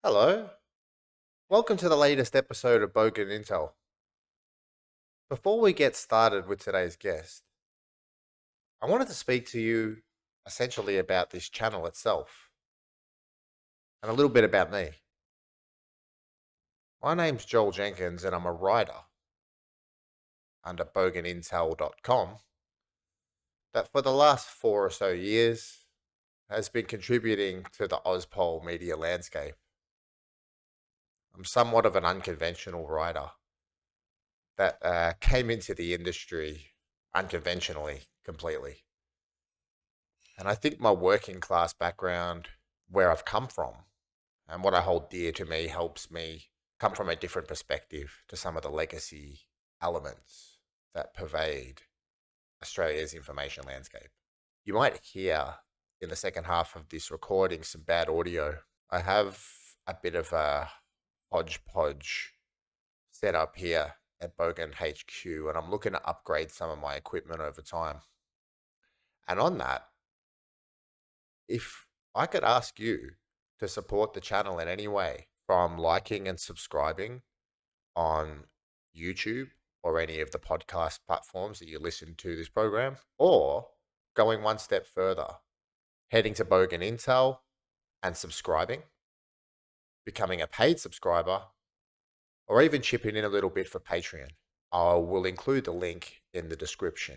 Hello, welcome to the latest episode of Bogan Intel. Before we get started with today's guest, I wanted to speak to you essentially about this channel itself and a little bit about me. My name's Joel Jenkins and I'm a writer under boganintel.com that for the last 4 or so years has been contributing to the Ozpol media landscape. I'm somewhat of an unconventional writer that came into the industry unconventionally, completely. And I think my working class background, where I've come from, and what I hold dear to me helps me come from a different perspective to some of the legacy elements that pervade Australia's information landscape. You might hear in the second half of this recording some bad audio. I have a bit of a hodgepodge set up here at Bogan HQ, and I'm looking to upgrade some of my equipment over time. And on that, if I could ask you to support the channel in any way, from liking and subscribing on YouTube or any of the podcast platforms that you listen to this program, or going one step further, heading to Bogan Intel and subscribing, becoming a paid subscriber, or even chipping in a little bit for Patreon. I will include the link in the description.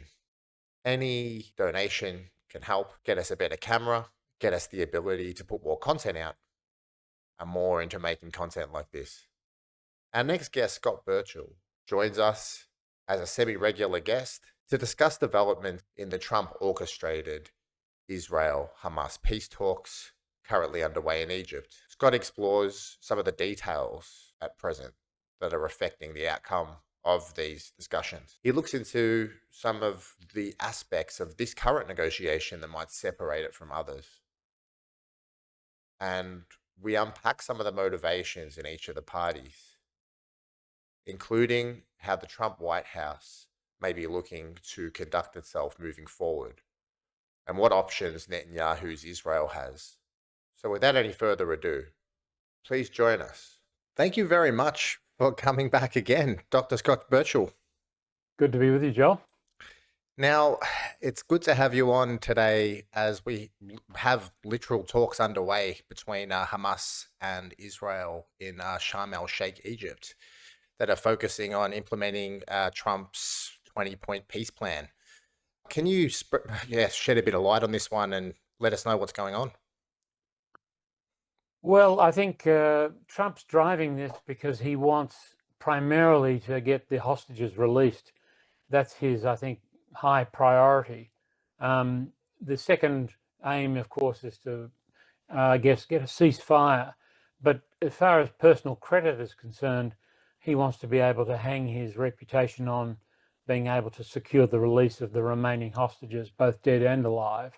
Any donation can help get us a better camera, get us the ability to put more content out and more into making content like this. Our next guest, Scott Burchill, joins us as a semi-regular guest to discuss development in the Trump-orchestrated Israel-Hamas peace talks currently underway in Egypt. Scott explores some of the details at present that are affecting the outcome of these discussions. He looks into some of the aspects of this current negotiation that might separate it from others. And we unpack some of the motivations in each of the parties, including how the Trump White House may be looking to conduct itself moving forward, and what options Netanyahu's Israel has. So without any further ado, please join us. Thank you very much for coming back again, Dr. Scott Burchill. Good to be with you, Joel. Now, it's good to have you on today as we have literal talks underway between Hamas and Israel in Sharm el-Sheikh, Egypt, that are focusing on implementing Trump's 20-point peace plan. Can you shed a bit of light on this one and let us know what's going on? Well, I think Trump's driving this because he wants primarily to get the hostages released. That's his, I think, high priority. The second aim, of course, is to, get a ceasefire. But as far as personal credit is concerned, he wants to be able to hang his reputation on being able to secure the release of the remaining hostages, both dead and alive.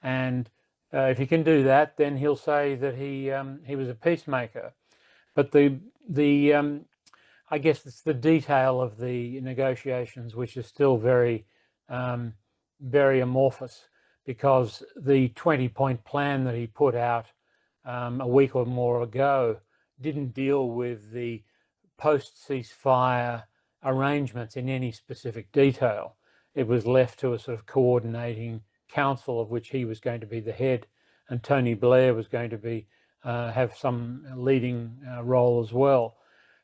And if he can do that, then he'll say that he was a peacemaker. But I guess it's the detail of the negotiations which is still very very amorphous, because the 20-point plan that he put out a week or more ago didn't deal with the post-ceasefire arrangements in any specific detail. It was left to a sort of coordinating council of which he was going to be the head, and Tony Blair was going to be have some leading role as well.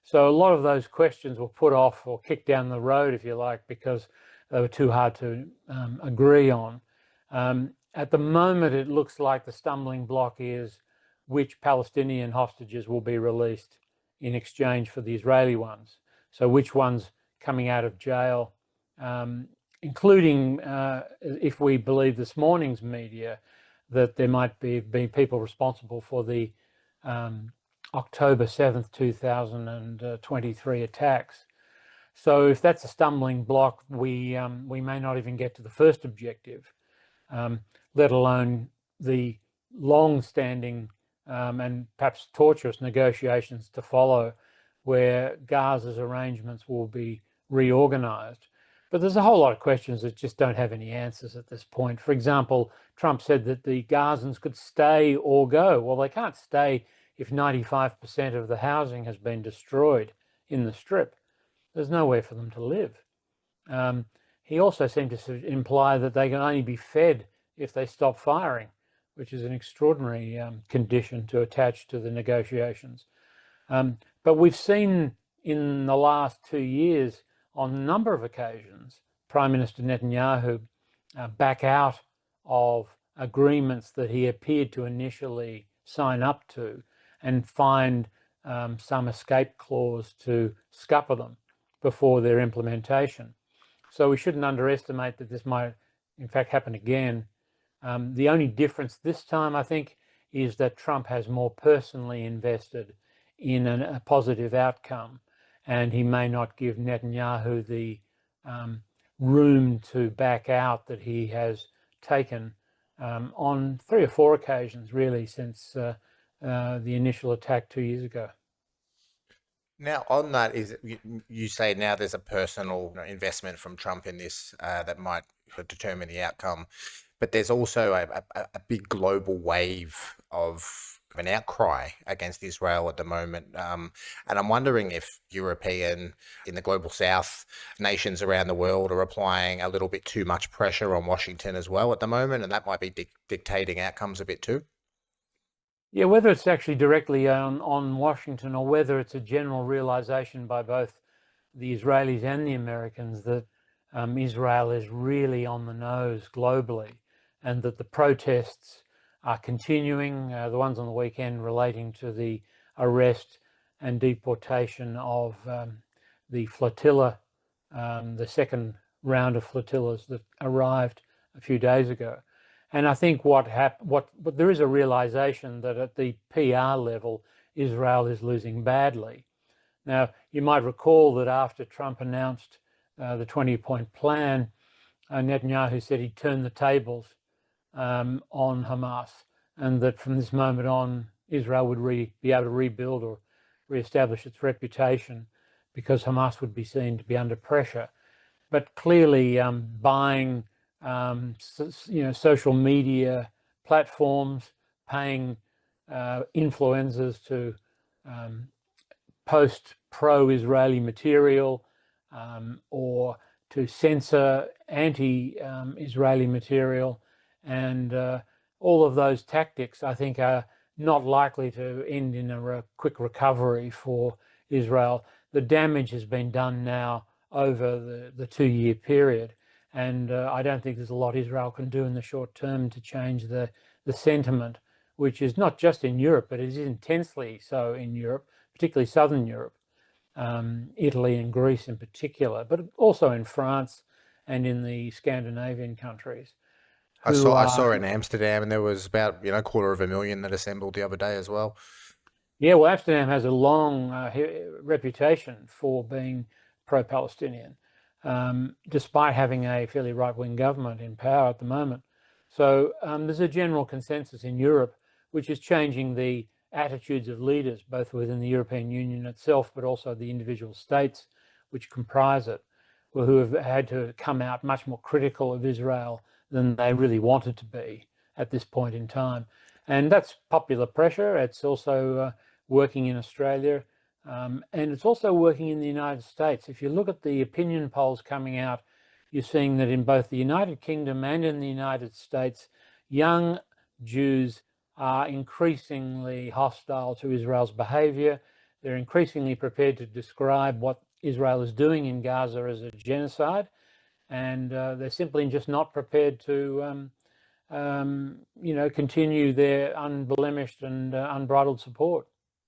So a lot of those questions were put off or kicked down the road, if you like, because they were too hard to agree on. At the moment, it looks like the stumbling block is which Palestinian hostages will be released in exchange for the Israeli ones. So which ones coming out of jail, including, if we believe this morning's media, that there might be people responsible for the October 7th, 2023 attacks. So if that's a stumbling block, we may not even get to the first objective, let alone the long-standing and perhaps torturous negotiations to follow, where Gaza's arrangements will be reorganized. But there's a whole lot of questions that just don't have any answers at this point. For example, Trump said that the Gazans could stay or go. Well, they can't stay if 95% of the housing has been destroyed in the Strip, there's nowhere for them to live. He also seemed to imply that they can only be fed if they stop firing, which is an extraordinary condition to attach to the negotiations. But we've seen in the last 2 years, on a number of occasions, Prime Minister Netanyahu back out of agreements that he appeared to initially sign up to and find some escape clause to scupper them before their implementation. So we shouldn't underestimate that this might, in fact, happen again. The only difference this time, I think, is that Trump has more personally invested in a positive outcome, and he may not give Netanyahu the room to back out that he has taken on 3 or 4 occasions, really, since the initial attack 2 years ago. Now, on that, you say now there's a personal investment from Trump in this that might determine the outcome, but there's also a big global wave of an outcry against Israel at the moment. And I'm wondering if European, in the global south, nations around the world are applying a little bit too much pressure on Washington as well at the moment, and that might be dictating outcomes a bit too. Yeah, whether it's actually directly on Washington or whether it's a general realization by both the Israelis and the Americans that Israel is really on the nose globally, and that the protests are continuing, the ones on the weekend relating to the arrest and deportation of the flotilla, the second round of flotillas that arrived a few days ago. And I think what there is a realization that at the PR level, Israel is losing badly. Now, you might recall that after Trump announced the 20-point plan, Netanyahu said he'd turn the tables on Hamas, and that from this moment on, Israel would be able to rebuild or reestablish its reputation because Hamas would be seen to be under pressure. But clearly, buying social media platforms, paying influencers to post pro-Israeli material or to censor anti-Israeli material, and all of those tactics, I think, are not likely to end in a quick recovery for Israel. The damage has been done now over the 2-year period, and I don't think there's a lot Israel can do in the short term to change the sentiment, which is not just in Europe, but it is intensely so in Europe, particularly southern Europe, Italy and Greece in particular, but also in France and in the Scandinavian countries. I saw in Amsterdam, and there was about 250,000 that assembled the other day as well. Yeah, well, Amsterdam has a long reputation for being pro-Palestinian, despite having a fairly right-wing government in power at the moment. So there's a general consensus in Europe, which is changing the attitudes of leaders, both within the European Union itself, but also the individual states which comprise it, who have had to come out much more critical of Israel than they really wanted to be at this point in time. And that's popular pressure. It's also working in Australia, and it's also working in the United States. If you look at the opinion polls coming out, you're seeing that in both the United Kingdom and in the United States, young Jews are increasingly hostile to Israel's behavior. They're increasingly prepared to describe what Israel is doing in Gaza as a genocide, and they're simply just not prepared to continue their unblemished and unbridled support.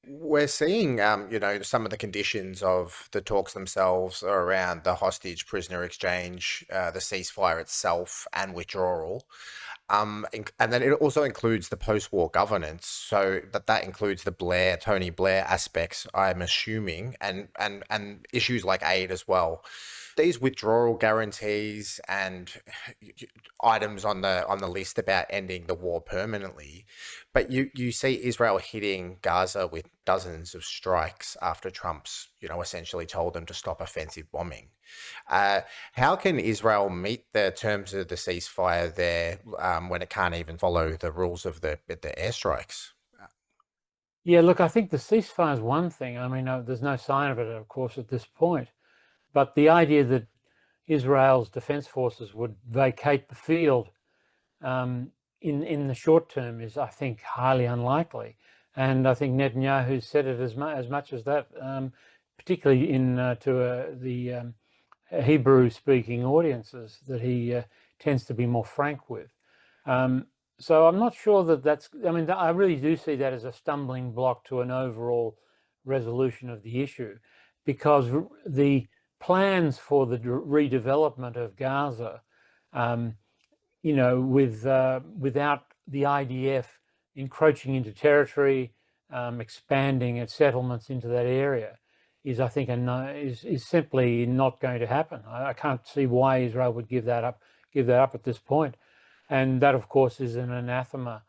We're seeing, some of the conditions of the talks themselves are around the hostage prisoner exchange, the ceasefire itself, and withdrawal. And then it also includes the post-war governance, so that includes the Tony Blair aspects, I'm assuming, and issues like aid as well. These withdrawal guarantees and items on the list about ending the war permanently, but you see Israel hitting Gaza with dozens of strikes after Trump's essentially told them to stop offensive bombing. How can Israel meet the terms of the ceasefire there when it can't even follow the rules of the airstrikes? Yeah, look, I think the ceasefire is one thing. I mean, there's no sign of it, of course, at this point. But the idea that Israel's defense forces would vacate the field in the short term is, I think, highly unlikely. And I think Netanyahu said it as much as that, particularly to the Hebrew-speaking audiences that he tends to be more frank with. So I'm not sure that that's, I mean, I really do see that as a stumbling block to an overall resolution of the issue, because the plans for the redevelopment of Gaza, without the IDF encroaching into territory, expanding its settlements into that area, is, I think, is simply not going to happen. I can't see why Israel would give that up at this point, and that, of course, is an anathema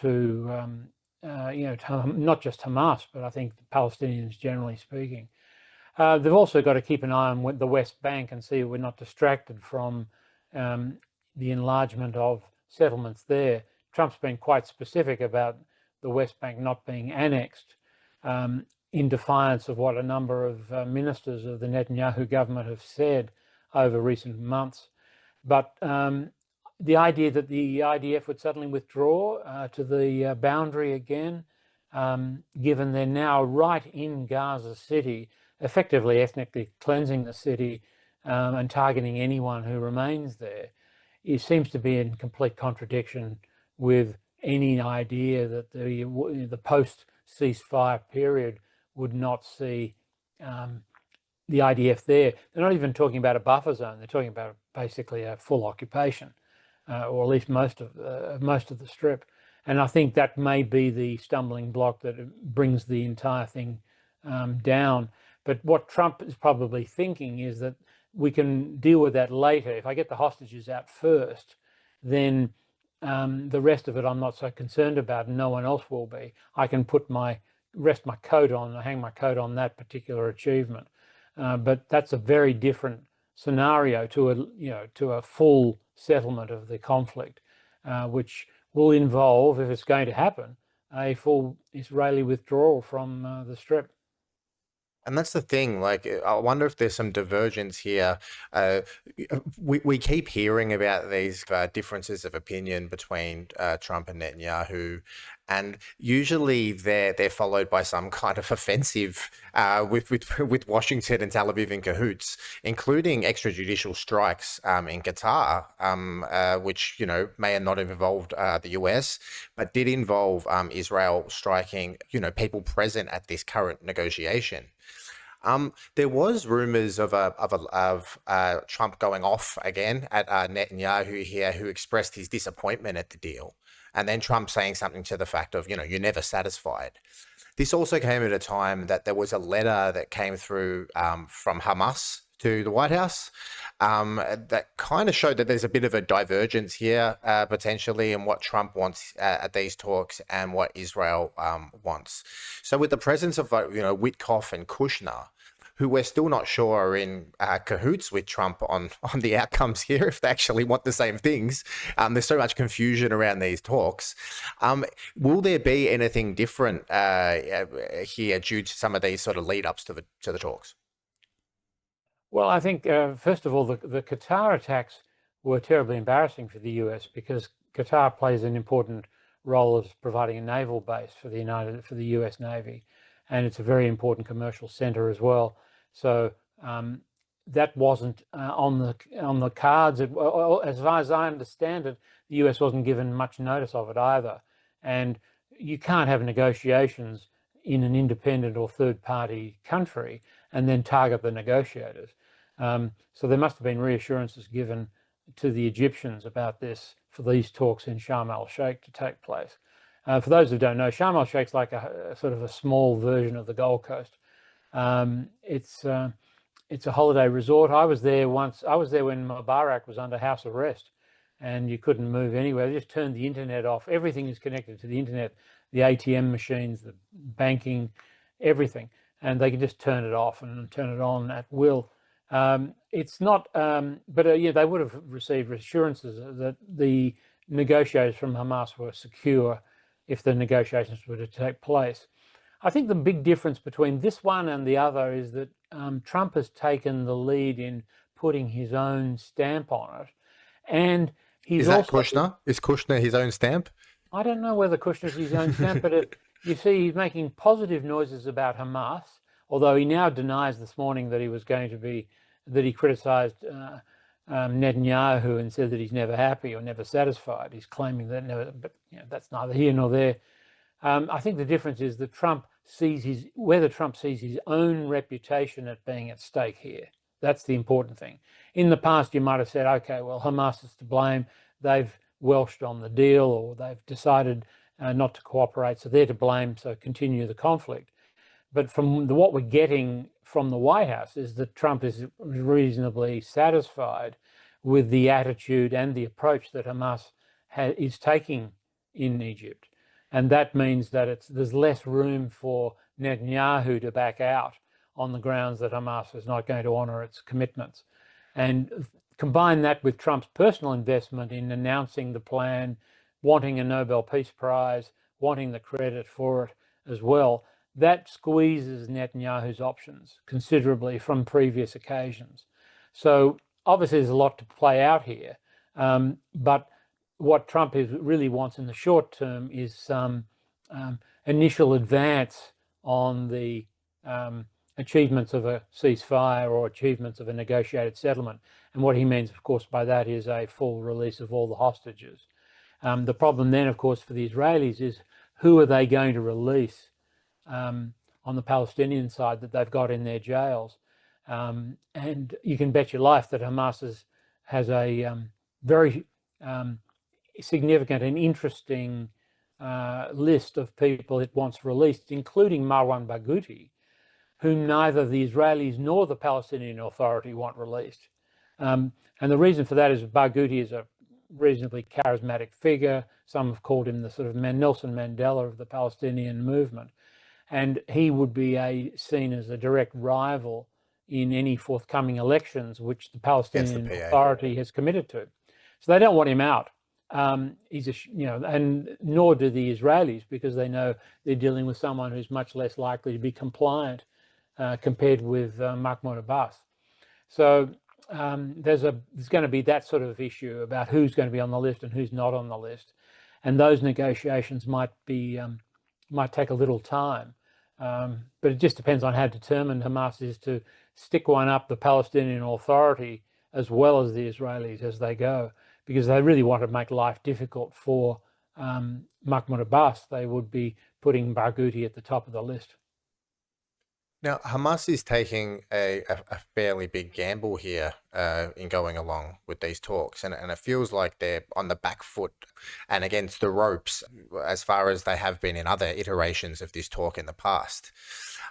to not just Hamas, but I think the Palestinians generally speaking. They've also got to keep an eye on the West Bank and see we're not distracted from the enlargement of settlements there. Trump's been quite specific about the West Bank not being annexed, in defiance of what a number of ministers of the Netanyahu government have said over recent months. But the idea that the IDF would suddenly withdraw to the boundary again, given they're now right in Gaza City, effectively ethnically cleansing the city and targeting anyone who remains there, it seems to be in complete contradiction with any idea that the post-ceasefire period would not see the IDF there. They're not even talking about a buffer zone. They're talking about basically a full occupation, or at least most of the strip. And I think that may be the stumbling block that brings the entire thing down. But what Trump is probably thinking is that we can deal with that later. If I get the hostages out first, then the rest of it I'm not so concerned about, and no one else will be. I can rest my coat on, hang my coat on that particular achievement. But that's a very different scenario to a full settlement of the conflict, which will involve, if it's going to happen, a full Israeli withdrawal from the Strip. And that's the thing. Like, I wonder if there's some divergence here. Uh, we keep hearing about these differences of opinion between Trump and Netanyahu, and usually they're followed by some kind of offensive with Washington and Tel Aviv in cahoots, including extrajudicial strikes in Qatar, which may not have involved the US, but did involve Israel striking people present at this current negotiation. There was rumors of Trump going off again at Netanyahu here, who expressed his disappointment at the deal, and then Trump saying something to the fact of, you're never satisfied. This also came at a time that there was a letter that came through from Hamas to the White House that kind of showed that there's a bit of a divergence here potentially in what Trump wants at these talks and what Israel wants. So with the presence of Witkoff and Kushner, who we're still not sure are in cahoots with Trump on the outcomes here, if they actually want the same things. There's so much confusion around these talks. Will there be anything different here due to some of these sort of lead ups to the talks? Well, I think, first of all, the Qatar attacks were terribly embarrassing for the US, because Qatar plays an important role as providing a naval base for the US Navy, and it's a very important commercial center as well. So that wasn't on the cards. As far as I understand it, the US wasn't given much notice of it either. And you can't have negotiations in an independent or third-party country and then target the negotiators. So there must have been reassurances given to the Egyptians about this for these talks in Sharm el-Sheikh to take place. For those who don't know, Sharm el-Sheikh's like a sort of a small version of the Gold Coast. It's a holiday resort. I was there once. I was there when Mubarak was under house arrest, and you couldn't move anywhere. They just turned the internet off. Everything is connected to the internet, the ATM machines, the banking, everything, and they can just turn it off and turn it on at will. It's not, but they would have received assurances that the negotiators from Hamas were secure if the negotiations were to take place. I think the big difference between this one and the other is that Trump has taken the lead in putting his own stamp on it, and he's Is that also... Kushner? Is Kushner his own stamp? I don't know whether Kushner's his own stamp, but you see, he's making positive noises about Hamas, although he now denies this morning that he was going to be, that he criticized Netanyahu and said that he's never happy or never satisfied. He's claiming that never, but that's neither here nor there. I think the difference is that whether Trump sees his own reputation at being at stake here. That's the important thing. In the past, you might have said, okay, well, Hamas is to blame. They've welched on the deal, or they've decided not to cooperate, so they're to blame, so continue the conflict. But from what we're getting from the White House is that Trump is reasonably satisfied with the attitude and the approach that Hamas is taking in Egypt. And that means that there's less room for Netanyahu to back out on the grounds that Hamas is not going to honor its commitments. And combine that with Trump's personal investment in announcing the plan, wanting a Nobel Peace Prize, wanting the credit for it as well, that squeezes Netanyahu's options considerably from previous occasions. So obviously there's a lot to play out here, but what Trump really wants in the short term is some initial advance on the achievements of a ceasefire or achievements of a negotiated settlement. And what he means, of course, by that is a full release of all the hostages. The problem then, of course, for the Israelis is who are they going to release on the Palestinian side that they've got in their jails? And you can bet your life that Hamas has a very significant and interesting list of people it wants released, including Marwan Barghouti, whom neither the Israelis nor the Palestinian Authority want released. And the reason for that is Barghouti is a reasonably charismatic figure. Some have called him the sort of Nelson Mandela of the Palestinian movement. And he would be seen as a direct rival in any forthcoming elections, which the Palestinian Authority has committed to. So they don't want him out. And nor do the Israelis, because they know they're dealing with someone who's much less likely to be compliant compared with Mahmoud Abbas. So there's going to be that sort of issue about who's going to be on the list and who's not on the list, and those negotiations might take a little time. But it just depends on how determined Hamas is to stick one up the Palestinian Authority as well as the Israelis as they go, because they really want to make life difficult for Mahmoud Abbas. They would be putting Barghouti at the top of the list. Now, Hamas is taking a fairly big gamble here in going along with these talks, and it feels like they're on the back foot and against the ropes as far as they have been in other iterations of this talk in the past.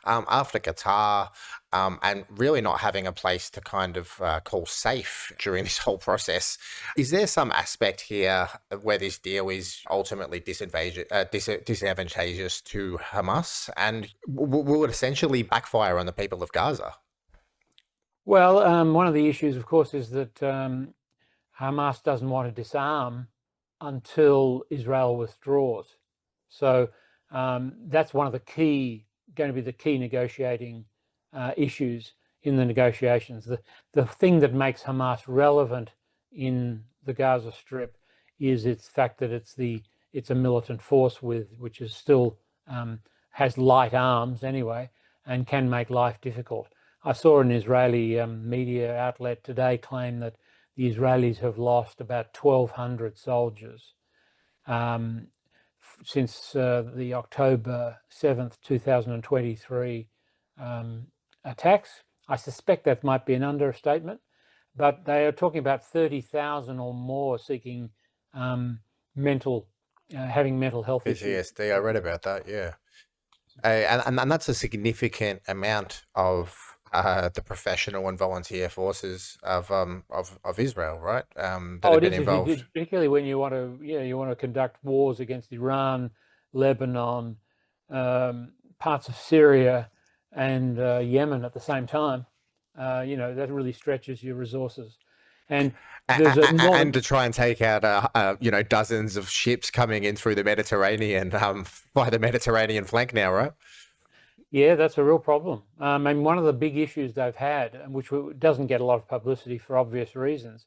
After Qatar, and really not having a place to kind of call safe during this whole process, is there some aspect here where this deal is ultimately disadvantageous to Hamas, and will it essentially backfire on the people of Gaza? Well, one of the issues, of course, is that Hamas doesn't want to disarm until Israel withdraws. So that's one of the going to be the key negotiating issues in the negotiations. The thing that makes Hamas relevant in the Gaza Strip is its fact that it's a militant force which is still has light arms anyway, and can make life difficult. I saw an Israeli media outlet today claim that the Israelis have lost about 1,200 soldiers since the October 7th, 2023 attacks. I suspect that might be an understatement, but they are talking about 30,000 or more seeking having mental health issues. PTSD, I read about that, yeah. And that's a significant amount of the professional and volunteer forces of Israel, right? That have been involved. Particularly when you want to conduct wars against Iran, Lebanon, parts of Syria, and Yemen at the same time. That really stretches your resources. And there's a And to try and take out, dozens of ships coming in through the Mediterranean, by the Mediterranean flank now, right? Yeah, that's a real problem. And one of the big issues they've had, and which doesn't get a lot of publicity for obvious reasons,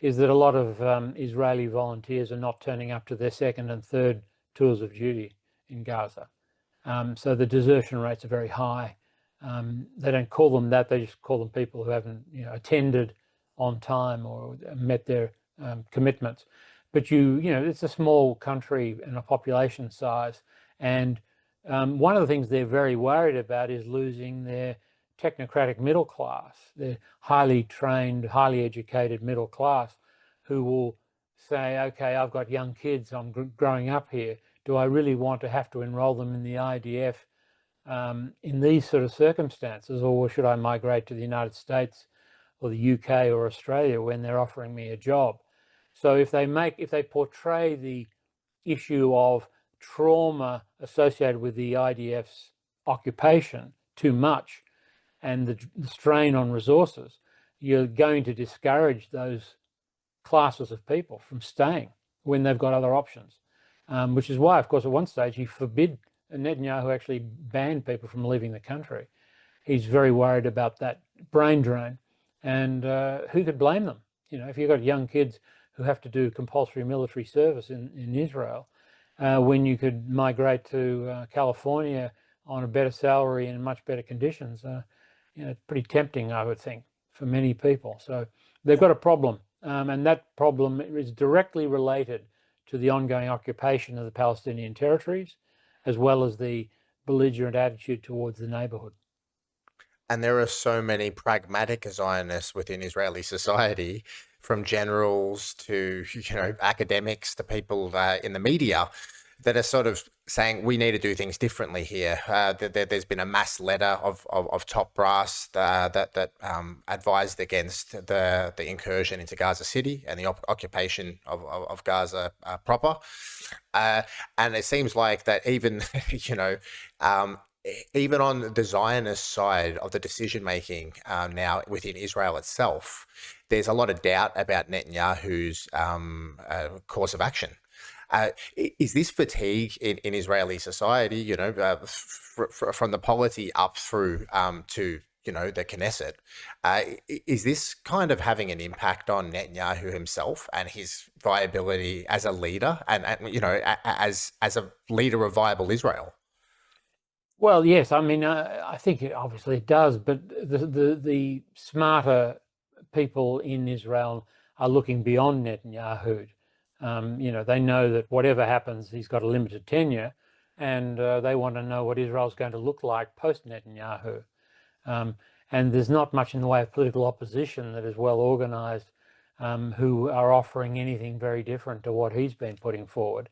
is that a lot of Israeli volunteers are not turning up to their second and third tours of duty in Gaza. So the desertion rates are very high. They don't call them that; they just call them people who haven't, attended on time or met their commitments. But it's a small country and a population size, and one of the things they're very worried about is losing their technocratic middle class, the highly trained, highly educated middle class, who will say, okay, I've got young kids, I'm growing up here. Do I really want to have to enroll them in the IDF in these sort of circumstances, or should I migrate to the United States or the UK or Australia when they're offering me a job? So if they portray the issue of trauma associated with the IDF's occupation too much and the strain on resources, you're going to discourage those classes of people from staying when they've got other options, which is why, of course, at one stage he forbid Netanyahu actually banned people from leaving the country. He's very worried about that brain drain, and who could blame them? If you've got young kids who have to do compulsory military service in Israel, when you could migrate to California on a better salary and much better conditions, it's pretty tempting, I would think, for many people. So they've got a problem, and that problem is directly related to the ongoing occupation of the Palestinian territories, as well as the belligerent attitude towards the neighborhood. And there are so many pragmatic Zionists within Israeli society, from generals to academics to people in the media, that are sort of saying we need to do things differently here. There's been a mass letter of top brass that advised against the incursion into Gaza City and the occupation of Gaza proper. And it seems like that even, even on the Zionist side of the decision making now within Israel itself, there's a lot of doubt about Netanyahu's course of action. Is this fatigue in Israeli society, from the polity up through to the Knesset? Is this kind of having an impact on Netanyahu himself and his viability as a leader, and as a leader of viable Israel? Well, yes, I mean, I think obviously it does, but the smarter people in Israel are looking beyond Netanyahu. They know that whatever happens, he's got a limited tenure, and they want to know what Israel's going to look like post Netanyahu. And there's not much in the way of political opposition that is well organized, who are offering anything very different to what he's been putting forward.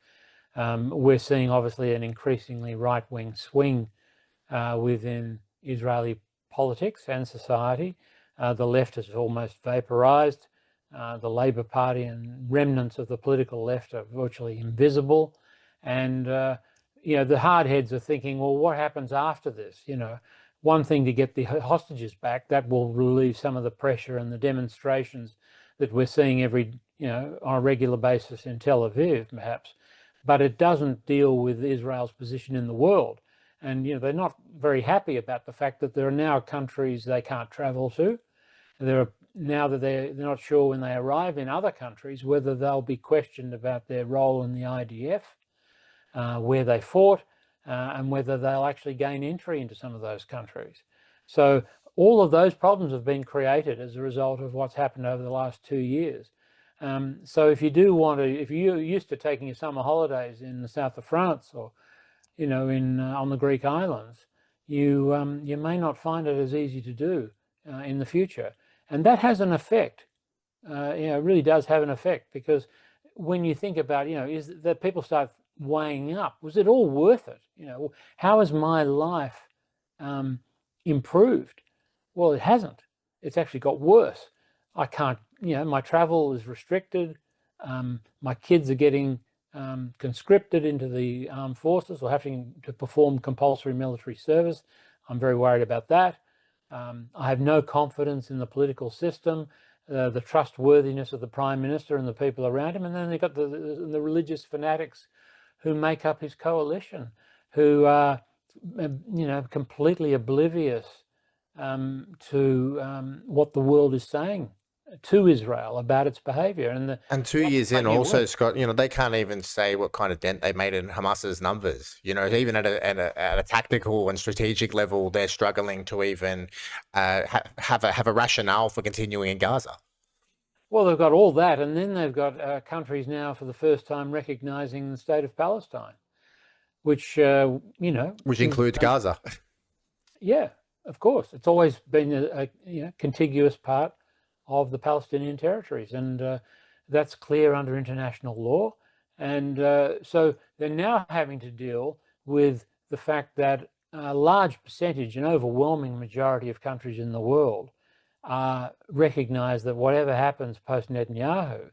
We're seeing obviously an increasingly right-wing swing within Israeli politics and society. The left is almost vaporized. The Labour Party and remnants of the political left are virtually invisible. And, the hardheads are thinking, well, what happens after this? One thing to get the hostages back, that will relieve some of the pressure and the demonstrations that we're seeing on a regular basis in Tel Aviv, perhaps. But it doesn't deal with Israel's position in the world. And, they're not very happy about the fact that there are now countries they can't travel to. Now that they're not sure when they arrive in other countries whether they'll be questioned about their role in the IDF, where they fought, and whether they'll actually gain entry into some of those countries. So all of those problems have been created as a result of what's happened over the last 2 years. So if you're used to taking your summer holidays in the south of France or on the Greek islands, you may not find it as easy to do in the future. And that has an effect. It really does have an effect, because when you think about, is that people start weighing up, was it all worth it? How has my life improved? Well, it hasn't. It's actually got worse. I can't, my travel is restricted. My kids are getting conscripted into the armed forces or having to perform compulsory military service. I'm very worried about that. I have no confidence in the political system. the trustworthiness of the Prime Minister and the people around him. And then they've got the religious fanatics who make up his coalition, who are, completely oblivious to what the world is saying to Israel about its behavior. And 2 years in, also, Scott, they can't even say what kind of dent they made in Hamas's numbers. Even at a tactical and strategic level, they're struggling to even have a rationale for continuing in Gaza. Well, they've got all that, and then they've got countries now for the first time recognizing the state of Palestine, which which includes Gaza. Yeah, of course, it's always been a contiguous part of the Palestinian territories, and that's clear under international law. And so they're now having to deal with the fact that a large percentage, an overwhelming majority of countries in the world recognize that whatever happens post-Netanyahu,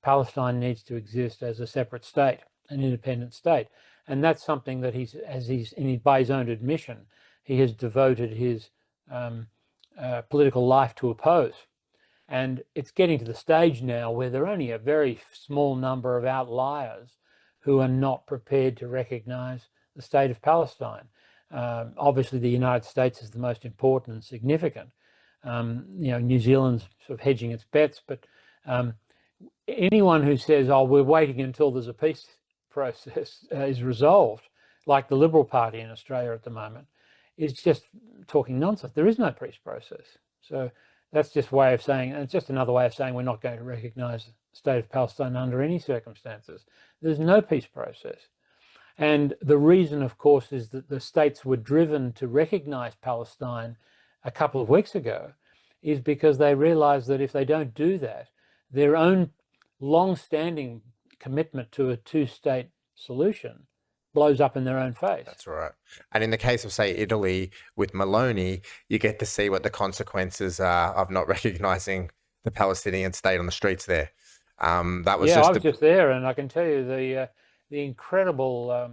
Palestine needs to exist as a separate state, an independent state. And that's something that by his own admission, he has devoted his political life to oppose. And it's getting to the stage now where there are only a very small number of outliers who are not prepared to recognize the state of Palestine. Obviously, the United States is the most important and significant. New Zealand's sort of hedging its bets, but anyone who says, "Oh, we're waiting until there's a peace process is resolved," like the Liberal Party in Australia at the moment, is just talking nonsense. There is no peace process. So that's just a way of saying, and it's just another way of saying we're not going to recognize the state of Palestine under any circumstances. There's no peace process. And the reason, of course, is that the states were driven to recognize Palestine a couple of weeks ago is because they realized that if they don't do that, their own long-standing commitment to a two-state solution blows up in their own face. That's right. And in the case of, say, Italy with Meloni, you get to see what the consequences are of not recognizing the Palestinian state on the streets there. That was I was just there, and I can tell you the incredible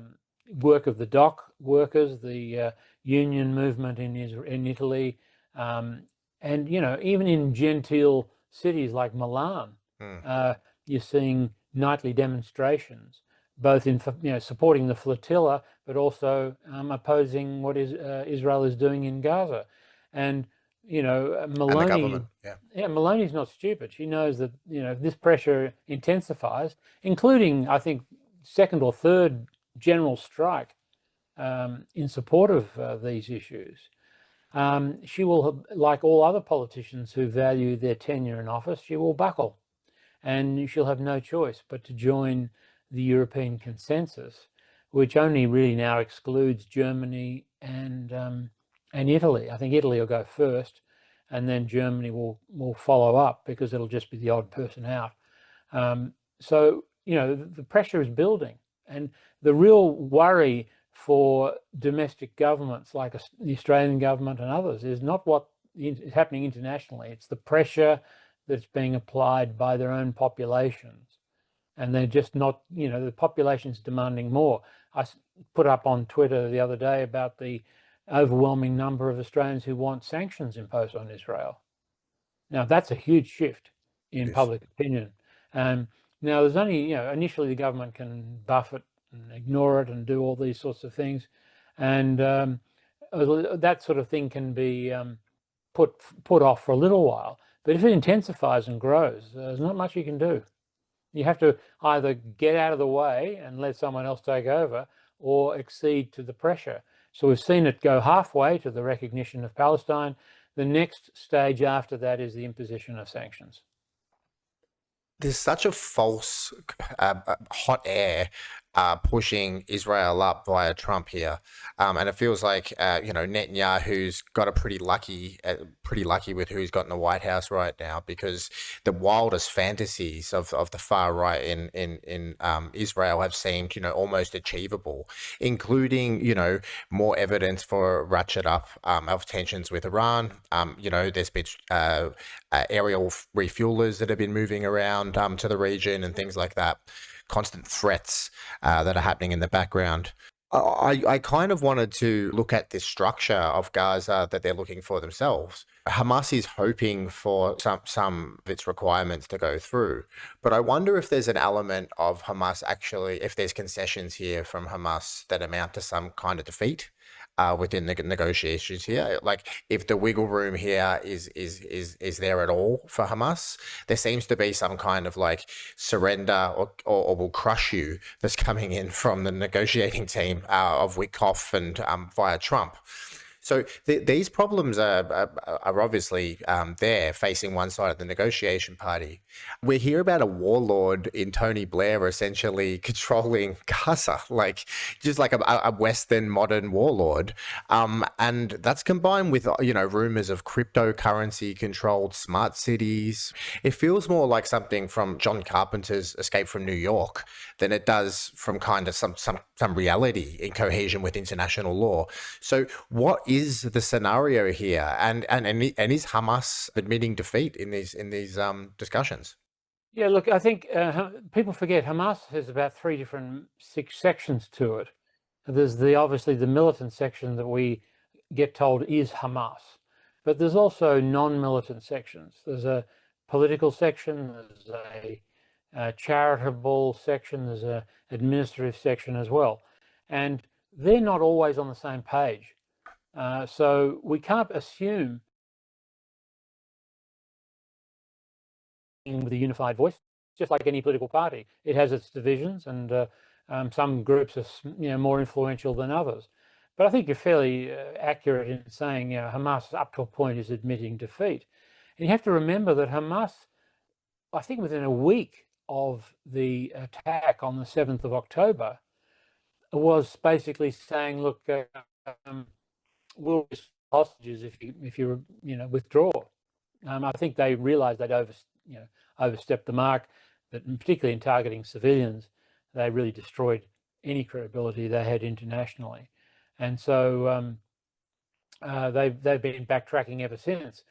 work of the dock workers, the union movement in Italy, and even in genteel cities like Milan, you're seeing nightly demonstrations, both in supporting the flotilla, but also opposing what Israel is doing in Gaza. And Meloni, and the government, Meloni's not stupid. She knows that if this pressure intensifies, including I think second or third general strike in support of these issues, she will, like all other politicians who value their tenure in office, she will buckle, and she'll have no choice but to join the European consensus, which only really now excludes Germany and Italy. I think Italy will go first, and then Germany will follow up because it'll just be the odd person out. So the pressure is building, and the real worry for domestic governments like the Australian government and others is not what is happening internationally. It's the pressure that's being applied by their own populations. And they're just not, the population's demanding more. I put up on Twitter the other day about the overwhelming number of Australians who want sanctions imposed on Israel. Now, that's a huge shift in public opinion. Now, there's only, initially the government can buff it and ignore it and do all these sorts of things. And that sort of thing can be put off for a little while. But if it intensifies and grows, there's not much you can do. You have to either get out of the way and let someone else take over or accede to the pressure. So we've seen it go halfway to the recognition of Palestine. The next stage after that is the imposition of sanctions. There's such a false hot air pushing Israel up via Trump here, and it feels like Netanyahu's got pretty lucky with who he's got in the White House right now, because the wildest fantasies of the far right in Israel have seemed almost achievable, including more evidence for ratchet up of tensions with Iran. There's been aerial refuelers that have been moving around to the region and things like that. Constant threats that are happening in the background. I kind of wanted to look at this structure of Gaza that they're looking for themselves. Hamas is hoping for some of its requirements to go through, but I wonder if there's an element of Hamas actually, if there's concessions here from Hamas that amount to some kind of defeat within the negotiations here. Like if the wiggle room here is there at all for Hamas, there seems to be some kind of like surrender or will crush you that's coming in from the negotiating team of Witkoff and via Trump. So these problems are obviously there facing one side of the negotiation party. We hear about a warlord in Tony Blair essentially controlling Gaza, like just like a Western modern warlord. And that's combined with, rumors of cryptocurrency controlled smart cities. It feels more like something from John Carpenter's Escape from New York than it does from kind of some reality in cohesion with international law. So what is the scenario here, and is Hamas admitting defeat in these discussions? Yeah, look, I think people forget Hamas has about three different sections to it. There's obviously the militant section that we get told is Hamas, but there's also non-militant sections. There's a political section, there's a charitable section, there's a administrative section as well, and they're not always on the same page. So we can't assume with a unified voice, just like any political party. It has its divisions, and some groups are more influential than others. But I think you're fairly accurate in saying Hamas up to a point is admitting defeat. And you have to remember that Hamas, I think within a week of the attack on the 7th of October, was basically saying, look, we'll release hostages if you withdraw. I think they realised they'd overstepped the mark, that particularly in targeting civilians, they really destroyed any credibility they had internationally, and so they've been backtracking ever since.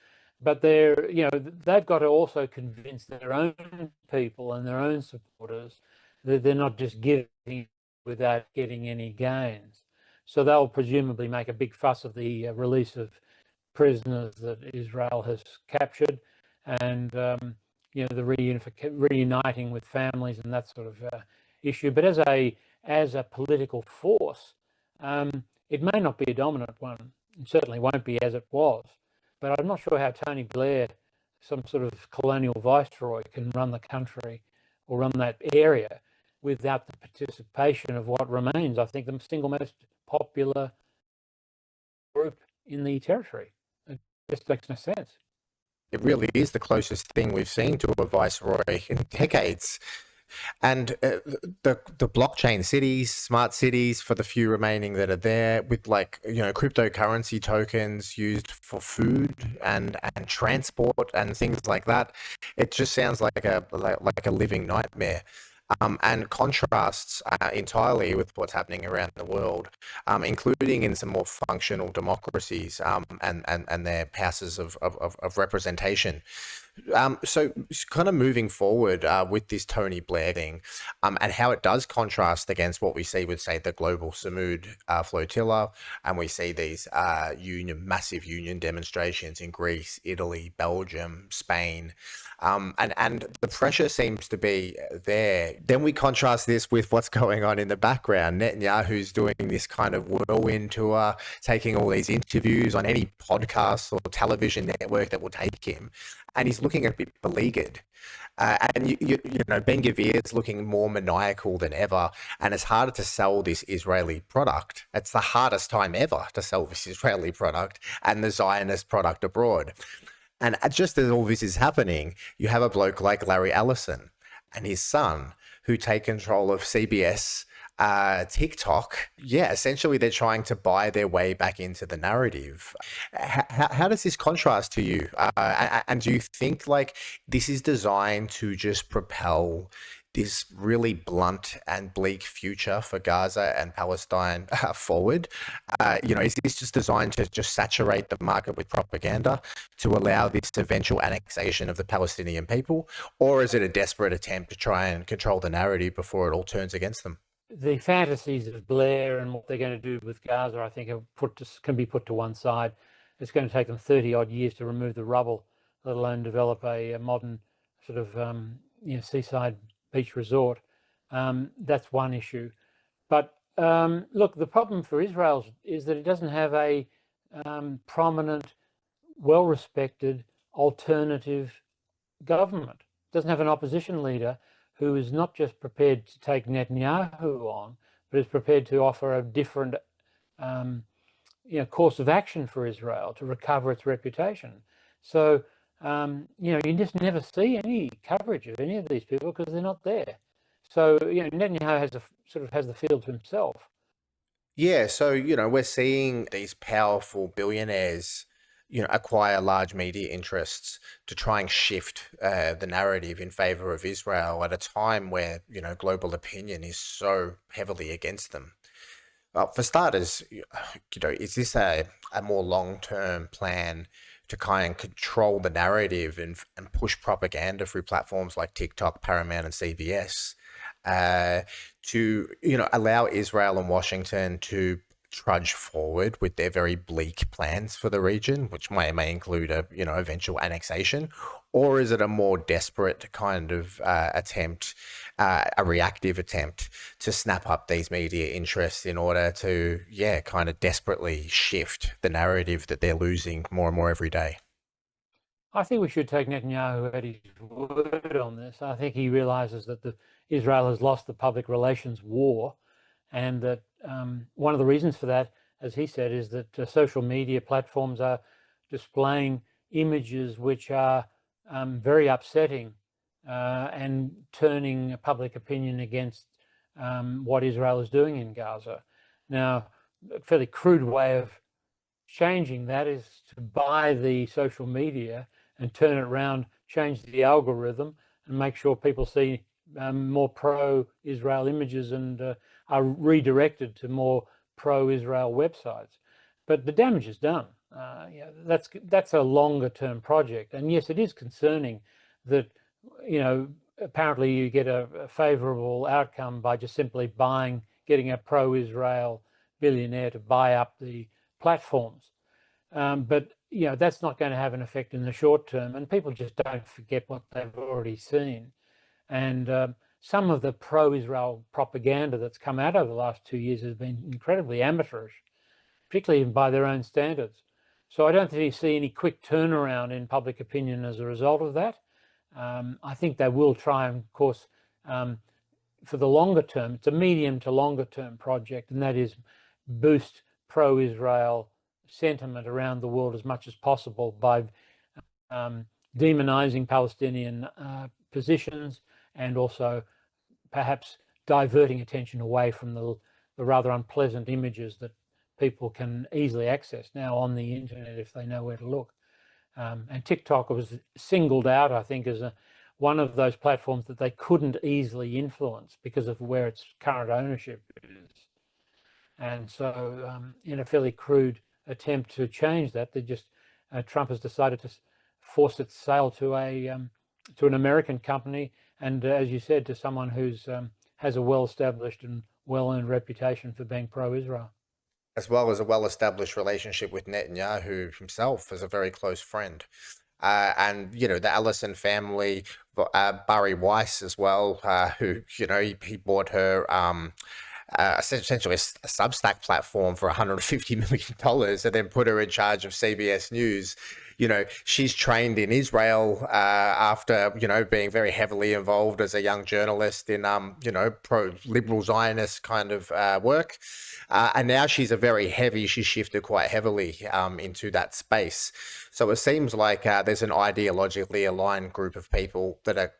But they've got to also convince their own people and their own supporters that they're not just giving without getting any gains. So they'll presumably make a big fuss of the release of prisoners that Israel has captured, and the reuniting with families and that sort of issue. But as a political force, it may not be a dominant one. It certainly won't be as it was. But I'm not sure how Tony Blair, some sort of colonial viceroy, can run the country or run that area without the participation of what remains, I think, the single most popular group in the territory. It just makes no sense. It really is the closest thing we've seen to a viceroy in decades. And the blockchain cities, smart cities, for the few remaining that are there, with cryptocurrency tokens used for food and transport and things like that, it just sounds like a living nightmare. And contrasts entirely with what's happening around the world, including in some more functional democracies and their houses of representation. So kind of moving forward with this Tony Blair thing, and how it does contrast against what we see with, say, the global Samud Flotilla, and we see these massive union demonstrations in Greece, Italy, Belgium, Spain, and the pressure seems to be there. Then we contrast this with what's going on in the background. Netanyahu's doing this kind of whirlwind tour, taking all these interviews on any podcast or television network that will take him, and he's looking a bit beleaguered. And Ben-Gvir's looking more maniacal than ever, and it's harder to sell this Israeli product. It's the hardest time ever to sell this Israeli product and the Zionist product abroad. And just as all this is happening, you have a bloke like Larry Ellison and his son who take control of CBS TikTok. Yeah, essentially they're trying to buy their way back into the narrative. How does this contrast to you? And do you think like this is designed to just propel this really blunt and bleak future for Gaza and Palestine forward? Is this just designed to just saturate the market with propaganda to allow this eventual annexation of the Palestinian people? Or is it a desperate attempt to try and control the narrative before it all turns against them? the fantasies of Blair and what they're going to do with Gaza, I think, can be put to one side. It's going to take them 30 odd years to remove the rubble, let alone develop a modern sort of seaside beach resort. That's one issue. But look, the problem for Israel is that it doesn't have a prominent, well-respected alternative government. It doesn't have an opposition leader who is not just prepared to take Netanyahu on, but is prepared to offer a different course of action for Israel to recover its reputation. So, you just never see any coverage of any of these people because they're not there. So, Netanyahu has the field to himself. Yeah, so, we're seeing these powerful billionaires, acquire large media interests to try and shift the narrative in favor of Israel at a time where, global opinion is so heavily against them. For starters, is this a more long-term plan to kind of control the narrative and push propaganda through platforms like TikTok, Paramount, and CBS to, allow Israel and Washington to trudge forward with their very bleak plans for the region, which may include a eventual annexation? Or is it a more desperate kind of attempt, a reactive attempt to snap up these media interests in order to kind of desperately shift the narrative that they're losing more and more every day? I think we should take Netanyahu at his word on this. I think he realizes that Israel has lost the public relations war, and that one of the reasons for that, as he said, is that social media platforms are displaying images which are very upsetting and turning public opinion against what Israel is doing in Gaza. Now, a fairly crude way of changing that is to buy the social media and turn it around, change the algorithm, and make sure people see more pro-Israel images and are redirected to more pro-Israel websites. But the damage is done. That's a longer-term project, and yes, it is concerning that apparently you get a favourable outcome by just simply getting a pro-Israel billionaire to buy up the platforms. But that's not going to have an effect in the short term, and people just don't forget what they've already seen. And some of the pro-Israel propaganda that's come out over the last 2 years has been incredibly amateurish, particularly by their own standards. So I don't think you see any quick turnaround in public opinion as a result of that. I think they will try and, of course, for the longer term, it's a medium to longer term project, and that is boost pro-Israel sentiment around the world as much as possible by demonizing Palestinian positions, and also perhaps diverting attention away from the rather unpleasant images that people can easily access now on the internet if they know where to look. And TikTok was singled out, I think, as one of those platforms that they couldn't easily influence because of where its current ownership is. And so in a fairly crude attempt to change that, Trump has decided to force its sale to an American company, and as you said, to someone who's has a well-established and well-earned reputation for being pro-Israel, as well as a well-established relationship with Netanyahu himself as a very close friend. And, the Ellison family, Barry Weiss as well, who, he bought her essentially a Substack platform for $150 million and then put her in charge of CBS News. She's trained in Israel after, being very heavily involved as a young journalist in, pro-liberal Zionist kind of work. And now she's shifted quite heavily into that space. So it seems like there's an ideologically aligned group of people that are,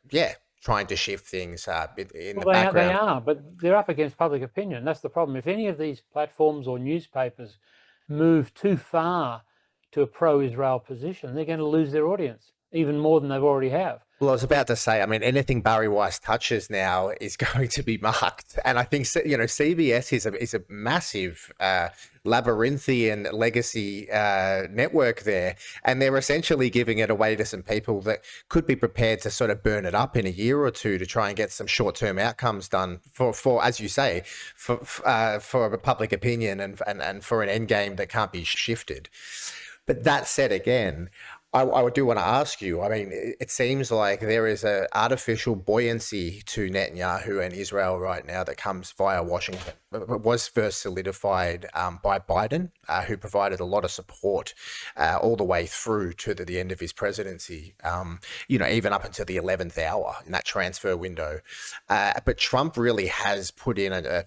trying to shift things in the background. They are, but they're up against public opinion. That's the problem. If any of these platforms or newspapers move too far to a pro-Israel position, they're going to lose their audience. even more than they've already have. Well, I was about to say, I mean, anything Barry Weiss touches now is going to be marked, and I think CBS is a massive labyrinthian legacy network there, and they're essentially giving it away to some people that could be prepared to sort of burn it up in a year or two to try and get some short-term outcomes done for as you say, for public opinion and for an end game that can't be shifted. But that said, again, I do want to ask you, I mean, it seems like there is an artificial buoyancy to Netanyahu and Israel right now that comes via Washington. It was first solidified by Biden, who provided a lot of support all the way through to the end of his presidency, even up until the 11th hour in that transfer window. But Trump really has put in a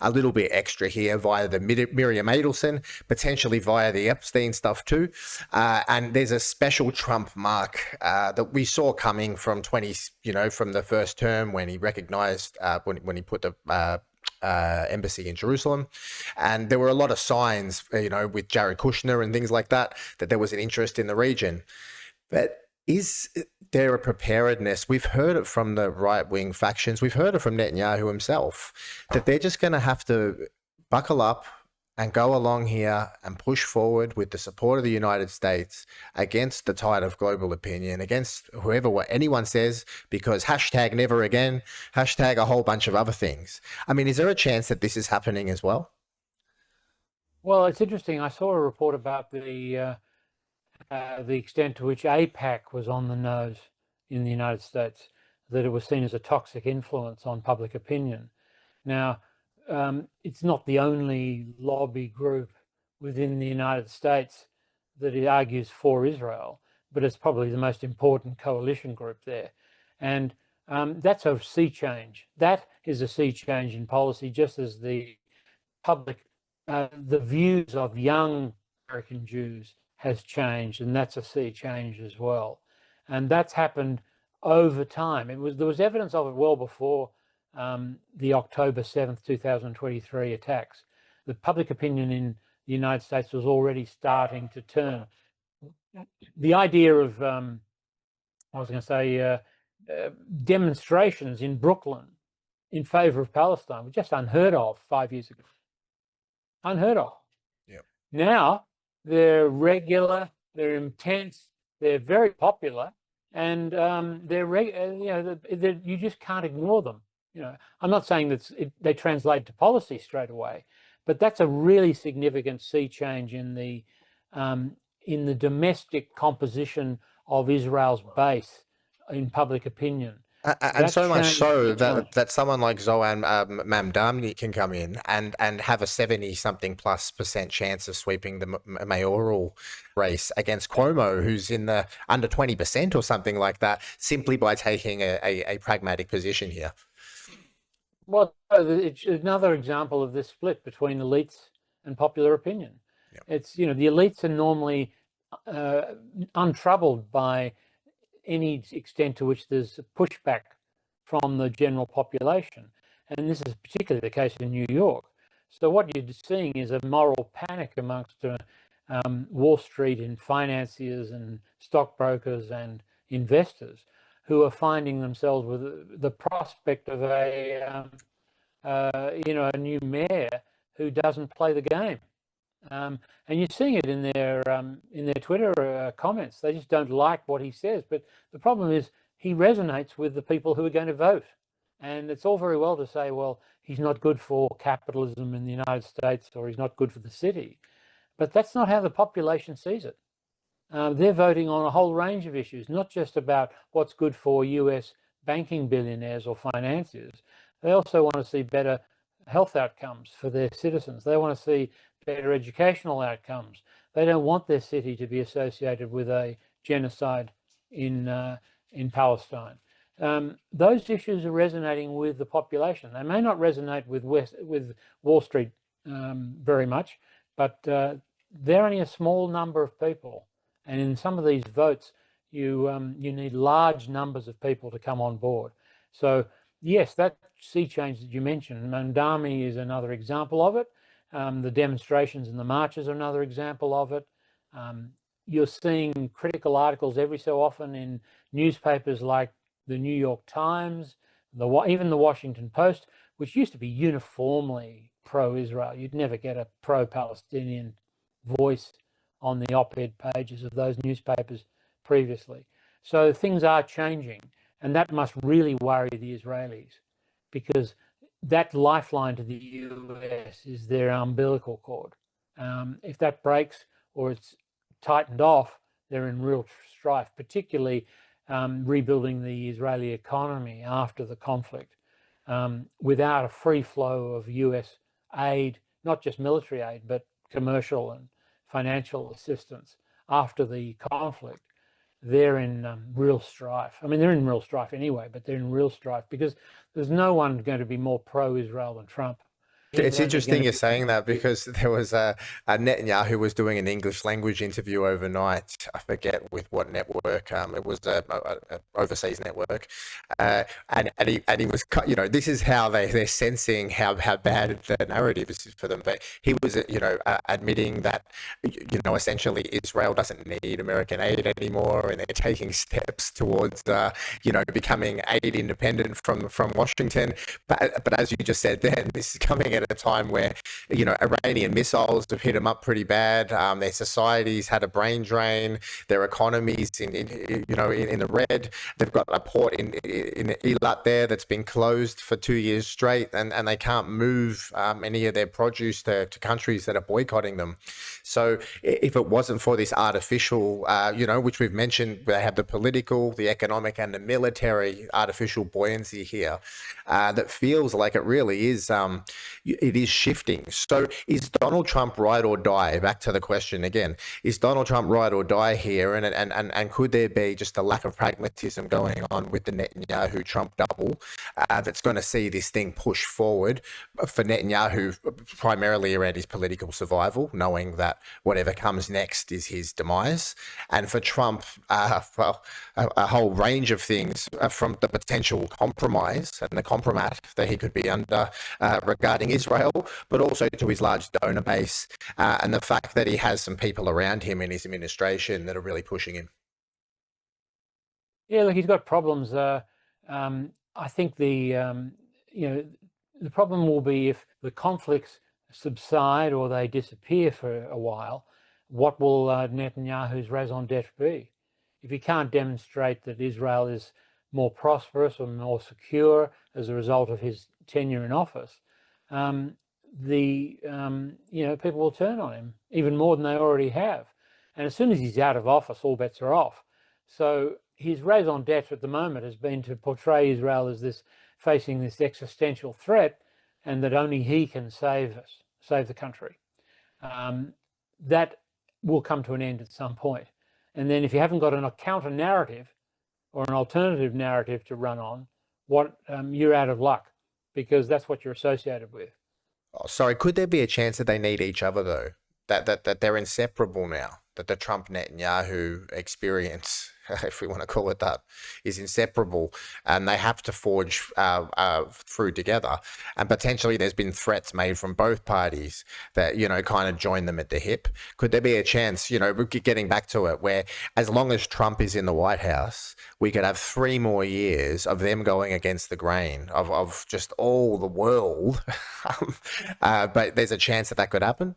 little bit extra here via the Miriam Ellison, potentially via the Epstein stuff too. And there's a special Trump mark that we saw coming from from the first term when he recognized when he put the embassy in Jerusalem, and there were a lot of signs, with Jared Kushner and things like that there was an interest in the region. But is there a preparedness? We've heard it from the right-wing factions. We've heard it from Netanyahu himself that they're just going to have to buckle up and go along here and push forward with the support of the United States against the tide of global opinion, against what anyone says, because hashtag never again, hashtag a whole bunch of other things. I mean, is there a chance that this is happening as well? Well, it's interesting. I saw a report about the extent to which AIPAC was on the nose in the United States, that it was seen as a toxic influence on public opinion. Now, it's not the only lobby group within the United States that it argues for Israel, but it's probably the most important coalition group there. And that's a sea change. That is a sea change in policy, just as the views of young American Jews has changed, and that's a sea change as well. And that's happened over time. There was evidence of it well before the October 7th, 2023 attacks. The public opinion in the United States was already starting to turn. The idea of, demonstrations in Brooklyn in favor of Palestine was just unheard of 5 years ago. Unheard of. Yep. Now they're regular, they're intense, they're very popular, and you just can't ignore them. I'm not saying that they translate to policy straight away, but that's a really significant sea change in the domestic composition of Israel's base in public opinion. And so much so that someone like Zohan Mamdani can come in and have a 70-something+% chance of sweeping the mayoral race against Cuomo, who's in the under 20% or something like that, simply by taking a pragmatic position here. Well, it's another example of this split between elites and popular opinion. Yep. It's, the elites are normally untroubled by any extent to which there's pushback from the general population. And this is particularly the case in New York. So what you're seeing is a moral panic amongst Wall Street and financiers and stockbrokers and investors who are finding themselves with the prospect of a new mayor who doesn't play the game. And you're seeing it in their Twitter comments. They just don't like what he says. But the problem is he resonates with the people who are going to vote. And it's all very well to say, well, he's not good for capitalism in the United States, or he's not good for the city. But that's not how the population sees it. They're voting on a whole range of issues, not just about what's good for US banking billionaires or financiers. They also want to see better health outcomes for their citizens. They want to see better educational outcomes. They don't want their city to be associated with a genocide in Palestine. Those issues are resonating with the population. They may not resonate with Wall Street very much, but they're only a small number of people. And in some of these votes, you need large numbers of people to come on board. So yes, that sea change that you mentioned, Mamdani is another example of it. The demonstrations and the marches are another example of it. you're seeing critical articles every so often in newspapers like the New York Times, even the Washington Post, which used to be uniformly pro-Israel. You'd never get a pro-Palestinian voice on the op-ed pages of those newspapers previously. So things are changing, and that must really worry the Israelis, because that lifeline to the US is their umbilical cord. If that breaks or it's tightened off, they're in real strife, particularly rebuilding the Israeli economy after the conflict. Without a free flow of US aid, not just military aid, but commercial and financial assistance after the conflict, they're in real strife. I mean, they're in real strife anyway, but they're in real strife because there's no one going to be more pro-Israel than Trump. It's interesting you're saying that, because there was a Netanyahu was doing an English language interview overnight. I forget with what network. It was a overseas network, and he was, this is how they're sensing how bad the narrative is for them. But he was admitting that essentially Israel doesn't need American aid anymore, and they're taking steps towards becoming aid independent from Washington. But as you just said, then this is coming at a time where Iranian missiles have hit them up pretty bad. Their societies had a brain drain. Their economies in the red. They've got a port in Eilat there that's been closed for 2 years straight, and they can't move any of their produce to countries that are boycotting them. So if it wasn't for this artificial, which we've mentioned, they have the political, the economic, and the military artificial buoyancy here, that feels like it really is. It is shifting. So is Donald Trump ride or die? Back to the question again: is Donald Trump ride or die here? And could there be just a lack of pragmatism going on with the Netanyahu Trump double that's going to see this thing push forward for Netanyahu, primarily around his political survival, knowing that whatever comes next is his demise, and for Trump, a whole range of things, from the potential compromise and the compromat that he could be under regarding Israel, but also to his large donor base, and the fact that he has some people around him in his administration that are really pushing him. Yeah, look, he's got problems. I think the problem will be if the conflicts subside or they disappear for a while. What will Netanyahu's raison d'etre be? If he can't demonstrate that Israel is more prosperous or more secure as a result of his tenure in office, people will turn on him even more than they already have. And as soon as he's out of office, all bets are off. So his raison d'etre at the moment has been to portray Israel as this facing this existential threat, and that only he can save the country. That will come to an end at some point. And then if you haven't got a counter narrative or an alternative narrative to run on, you're out of luck, because that's what you're associated with. Oh, sorry, could there be a chance that they need each other, though? That they're inseparable now? That the Trump-Netanyahu experience, if we want to call it that, is inseparable, and they have to forge through together. And potentially there's been threats made from both parties that, kind of join them at the hip. Could there be a chance, getting back to it, where as long as Trump is in the White House, we could have 3 more years of them going against the grain of just all the world? But there's a chance that could happen?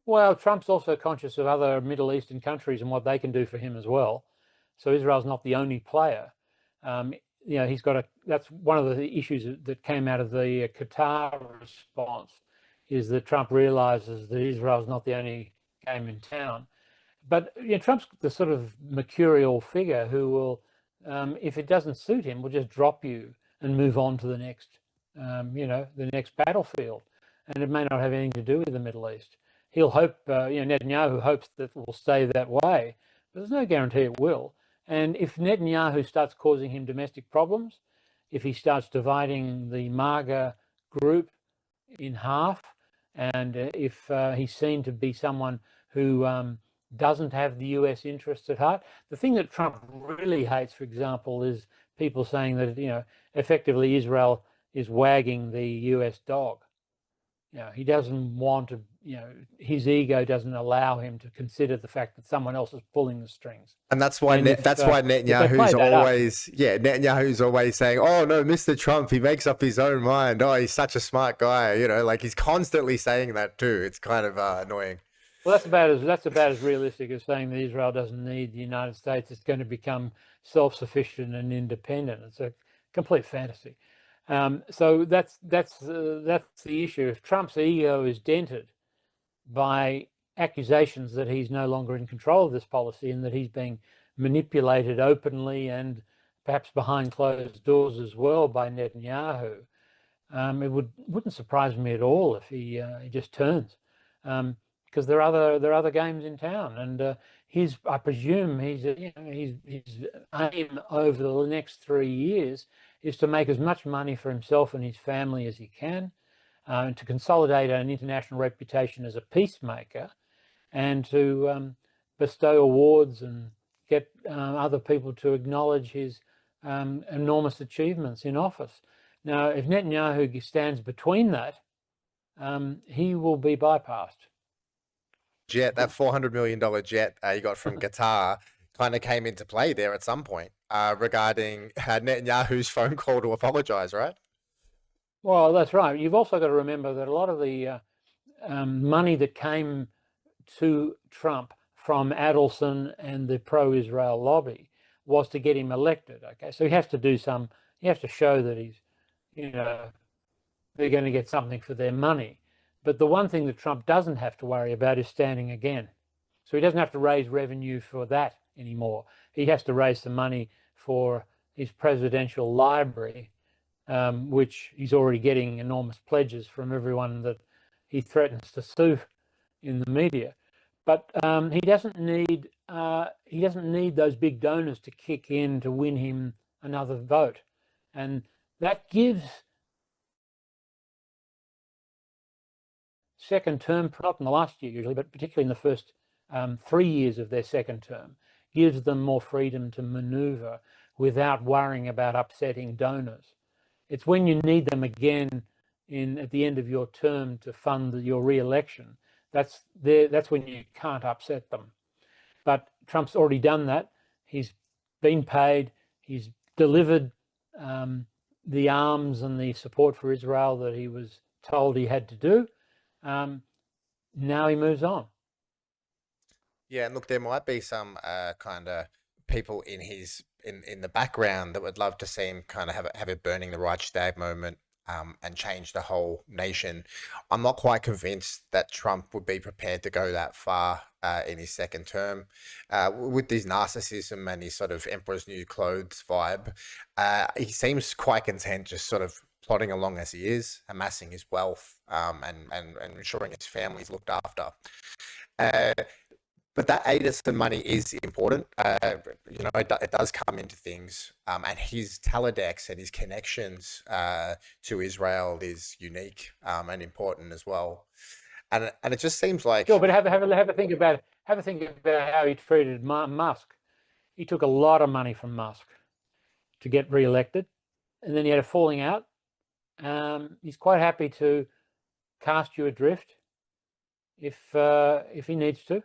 Well, Trump's also conscious of other Middle Eastern countries and what they can do for him as well. So Israel's not the only player. That's one of the issues that came out of the Qatar response, is that Trump realizes that Israel's not the only game in town. But Trump's the sort of mercurial figure who will, if it doesn't suit him, will just drop you and move on to the next, the next battlefield. And it may not have anything to do with the Middle East. He'll hope, Netanyahu hopes that it will stay that way, but there's no guarantee it will. And if Netanyahu starts causing him domestic problems, if he starts dividing the MAGA group in half, and if he's seen to be someone who doesn't have the US interests at heart, the thing that Trump really hates, for example, is people saying that, effectively Israel is wagging the US dog. He doesn't want to, his ego doesn't allow him to consider the fact that someone else is pulling the strings. And that's why If they play that up, Netanyahu's always saying, "Oh no, Mr. Trump, he makes up his own mind. Oh, he's such a smart guy." Like he's constantly saying that too. It's kind of annoying. well, that's about as realistic as saying that Israel doesn't need the United States. It's going to become self-sufficient and independent. It's a complete fantasy. So that's the issue. If Trump's ego is dented by accusations that he's no longer in control of this policy and that he's being manipulated openly and perhaps behind closed doors as well by Netanyahu, it wouldn't surprise me at all if he just turns, because there are other games in town, and I presume his aim over the next 3 years is to make as much money for himself and his family as he can, to consolidate an international reputation as a peacemaker, and to bestow awards and get other people to acknowledge his enormous achievements in office. Now, if Netanyahu stands between that, he will be bypassed. That $400 million jet you got from Qatar kind of came into play there at some point regarding Netanyahu's phone call to apologize, right? Well, that's right. You've also got to remember that a lot of the money that came to Trump from Ellison and the pro-Israel lobby was to get him elected. Okay, so he has to show that he's, they're going to get something for their money. But the one thing that Trump doesn't have to worry about is standing again. So he doesn't have to raise revenue for that anymore. He has to raise some money for his presidential library, which he's already getting enormous pledges from everyone that he threatens to sue in the media. But he doesn't need those big donors to kick in to win him another vote, and that gives second term, not in the last year usually, but particularly in the first 3 years of their second term, gives them more freedom to maneuver without worrying about upsetting donors. It's when you need them again at the end of your term to fund your re-election, that's when you can't upset them. But Trump's already done that. He's been paid. He's delivered the arms and the support for Israel that he was told he had to do. Now he moves on. Yeah, and look, there might be some kind of people in the background that would love to see him kind of have a burning the Reichstag moment and change the whole nation. I'm not quite convinced that Trump would be prepared to go that far in his second term. With his narcissism and his sort of emperor's new clothes vibe, he seems quite content just sort of plodding along as he is, amassing his wealth and ensuring his family's looked after. But that Ellison money is important. It does come into things, and his Taladex and his connections to Israel is unique and important as well. And it just seems like sure, but have a think about it. Have a think about how he treated Musk. He took a lot of money from Musk to get re-elected, and then he had a falling out. He's quite happy to cast you adrift if he needs to.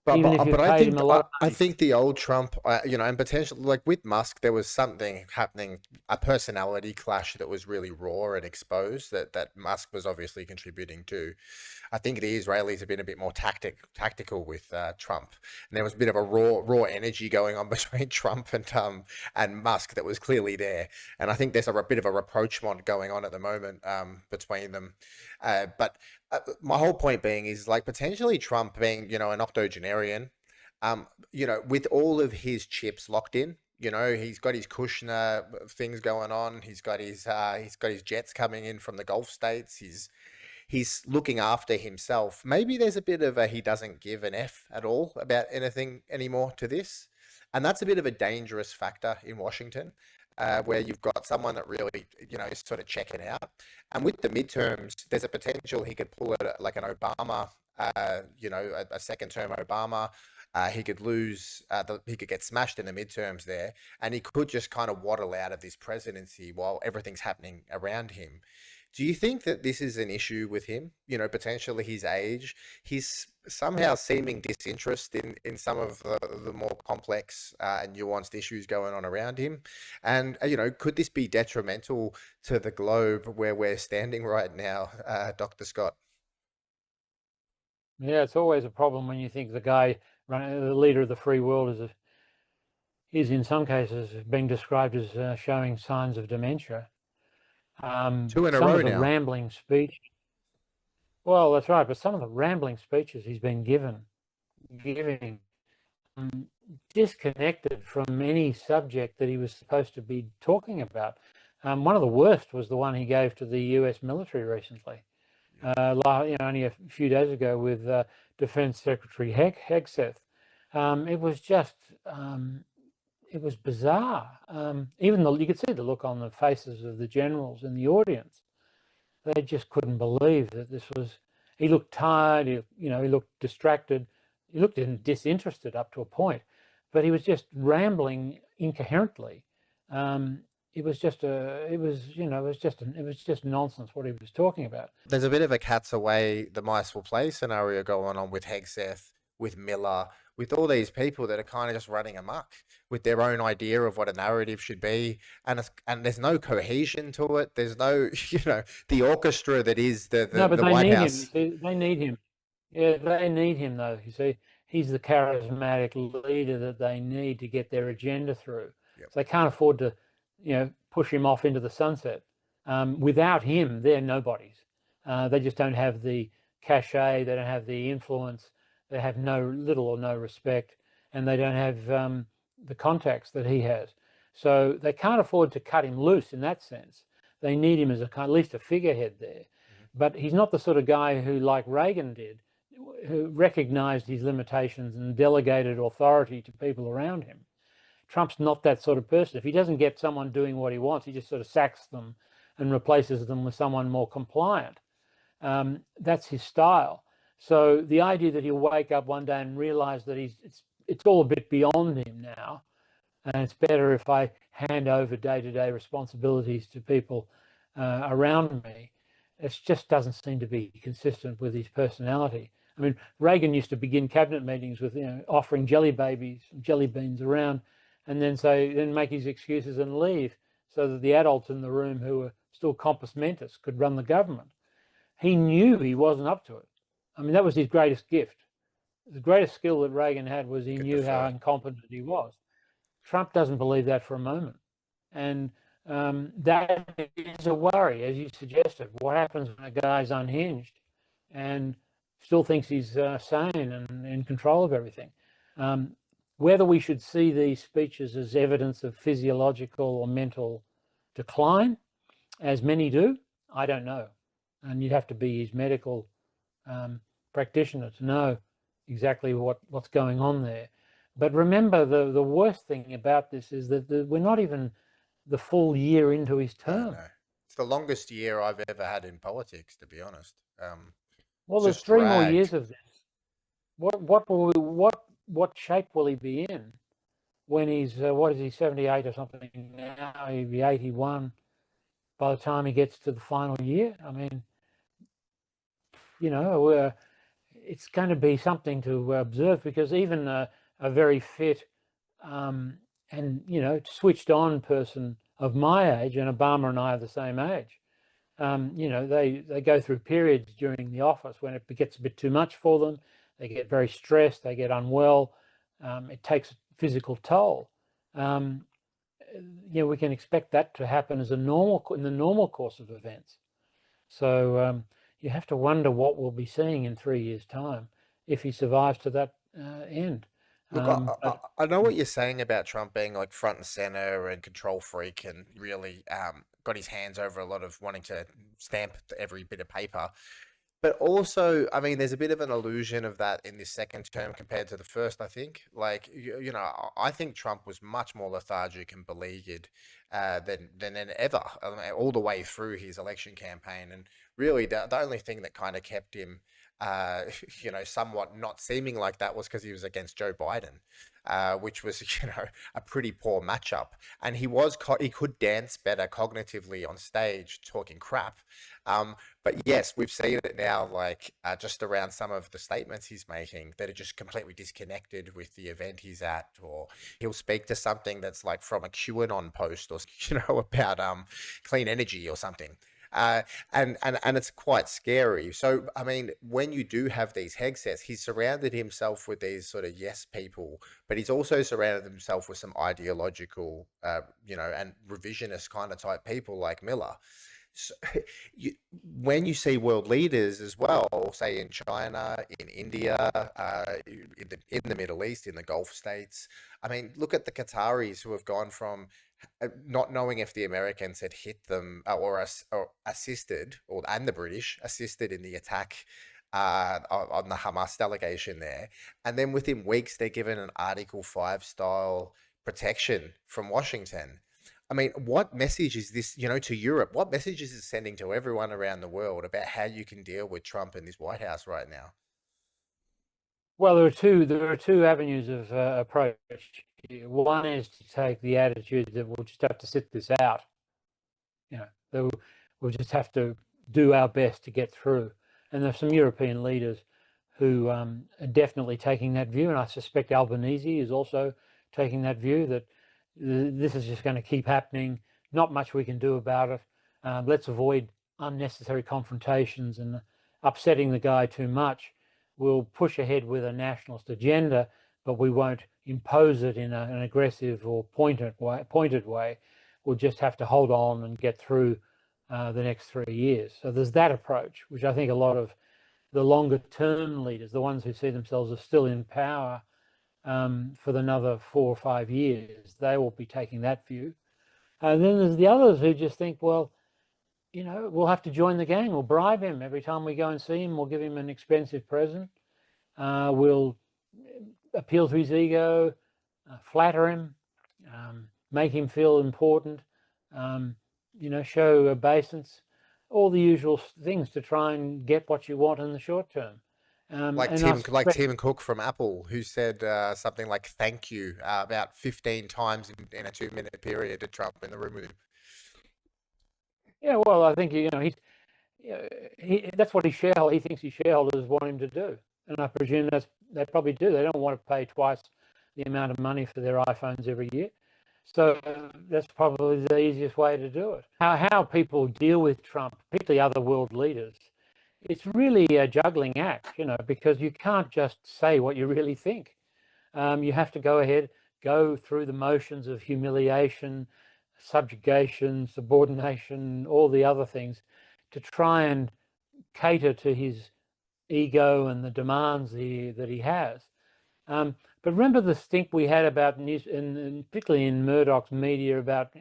But I think the old Trump, and potentially like with Musk, there was something happening, a personality clash that was really raw and exposed that Musk was obviously contributing to. I think the Israelis have been a bit more tactical with Trump, and there was a bit of a raw energy going on between Trump and Musk that was clearly there. And I think there's a bit of a rapprochement going on at the moment between them. But my whole point being is like potentially Trump being, an octogenarian, with all of his chips locked in, he's got his Kushner things going on. He's got his jets coming in from the Gulf states. He's looking after himself. Maybe there's a bit of he doesn't give an F at all about anything anymore to this. And that's a bit of a dangerous factor in Washington. Where you've got someone that really, is sort of checking out. And with the midterms, there's a potential he could pull it like an Obama, a second term Obama. He could lose, he could get smashed in the midterms there, and he could just kind of waddle out of this presidency while everything's happening around him. Do you think that this is an issue with him? Potentially his age, his somehow seeming disinterest in some of the more complex and nuanced issues going on around him, and could this be detrimental to the globe where we're standing right now, Dr. Scott? Yeah, it's always a problem when you think the guy, the leader of the free world, is in some cases being described as showing signs of dementia. Two in a Some row of the now. rambling speech, well, that's right, but some of the rambling speeches he's been giving, um, disconnected from any subject that he was supposed to be talking about. One of the worst was the one he gave to the US military recently, only a few days ago with Defense Secretary Hegseth. It was just, it was bizarre. Even you could see the look on the faces of the generals in the audience. They just couldn't believe that this was. He looked tired. He looked distracted. He looked disinterested up to a point, but he was just rambling incoherently. It was just nonsense what he was talking about. There's a bit of a cat's away, the mice will play scenario going on with Hegseth, with Miller, with all these people that are kind of just running amok with their own idea of what a narrative should be, and there's no cohesion to it. There's no, the orchestra that is the No, the, but the they White need him. You House. see, they need him. Yeah, they need him though. You see, he's the charismatic leader that they need to get their agenda through. Yep. So they can't afford to, push him off into the sunset. Without him, they're nobodies. They just don't have the cachet. They don't have the influence. They have little or no respect, and they don't have the contacts that he has. So they can't afford to cut him loose in that sense. They need him as at least a figurehead there. But he's not the sort of guy who, like Reagan did, who recognized his limitations and delegated authority to people around him. Trump's not that sort of person. If he doesn't get someone doing what he wants, he just sort of sacks them and replaces them with someone more compliant. That's his style. So the idea that he'll wake up one day and realize that it's all a bit beyond him now, and it's better if I hand over day-to-day responsibilities to people around me. It just doesn't seem to be consistent with his personality. I mean, Reagan used to begin cabinet meetings with offering jelly babies, jelly beans around, and then make his excuses and leave, so that the adults in the room who were still compos mentis could run the government. He knew he wasn't up to it. I mean, that was his greatest gift. The greatest skill that Reagan had was he Could knew how defer. incompetent he was. Trump doesn't believe that for a moment. And that is a worry, as you suggested. What happens when a guy's unhinged and still thinks he's sane and in control of everything? Whether we should see these speeches as evidence of physiological or mental decline, as many do, I don't know. And you'd have to be his medical practitioner to know exactly what's going on there. But remember, the worst thing about this is that we're not even the full year into his No, term. no. It's the longest year I've ever had in politics, to be honest. Well, It's there's just 3 more dragged. years of this. What shape will he be in when he's what is he 78 or something now? He'll be 81 by the time he gets to the final year. I mean, it's going to be something to observe, because even a very fit and switched on person of my age, and Obama and I are the same age, they go through periods during the office when it gets a bit too much for them. They get very stressed, they get unwell, it takes a physical toll. We can expect that to happen as in the normal course of events. So you have to wonder what we'll be seeing in 3 years' time if he survives to that end. Look, I know what you're saying about Trump being like front and center and control freak and really got his hands over a lot of wanting to stamp every bit of paper. But also, I mean, there's a bit of an illusion of that in this second term compared to the first, I think. Like, I think Trump was much more lethargic and beleaguered than ever, all the way through his election campaign. And really, the only thing that kind of kept him somewhat not seeming like that was because he was against Joe Biden, which was, a pretty poor matchup. And he could dance better cognitively on stage talking crap. But yes, we've seen it now, like just around some of the statements he's making that are just completely disconnected with the event he's at, or he'll speak to something that's like from a QAnon post, or about clean energy or something. Uh, and it's quite scary. So, I mean, when you do have these headsets, he's surrounded himself with these sort of yes people, but he's also surrounded himself with some ideological, and revisionist kind of type people like Miller. So, when you see world leaders as well, say in China, in India, in the Middle East, in the Gulf states, I mean, look at the Qataris who have gone from not knowing if the Americans had hit them, or assisted, and the British assisted in the attack on the Hamas delegation there, and then within weeks they're given an Article 5 style protection from Washington. I mean, what message is this, to Europe? What message is it sending to everyone around the world about how you can deal with Trump and this White House right now? Well, there are two avenues of approach. One is to take the attitude that we'll just have to sit this out. We'll just have to do our best to get through. And there's some European leaders who are definitely taking that view, and I suspect Albanese is also taking that view, that this is just going to keep happening. Not much we can do about it. Let's avoid unnecessary confrontations and upsetting the guy too much. We'll push ahead with a nationalist agenda, but we won't impose it in an aggressive or pointed way. We'll just have to hold on and get through the next 3 years. So there's that approach, which I think a lot of the longer term leaders, the ones who see themselves as still in power for another 4 or 5 years, they will be taking that view. And then there's the others who just think, well, we'll have to join the gang. We'll bribe him every time we go and see him. We'll give him an expensive present. We'll appeal to his ego, flatter him, make him feel important, show obeisance, all the usual things to try and get what you want in the short term. Like Tim Cook from Apple, who said something like "thank you" about 15 times in a 2-minute period to Trump in the room with him. Yeah, well, I think that's what he thinks his shareholders want him to do, and I presume they probably do. They don't want to pay twice the amount of money for their iPhones every year, so that's probably the easiest way to do it. How people deal with Trump, particularly other world leaders, it's really a juggling act, because you can't just say what you really think. You have to go through the motions of humiliation, subjugation, subordination, all the other things, to try and cater to his ego and the demands that he has. But remember the stink we had about news, and particularly in Murdoch's media, about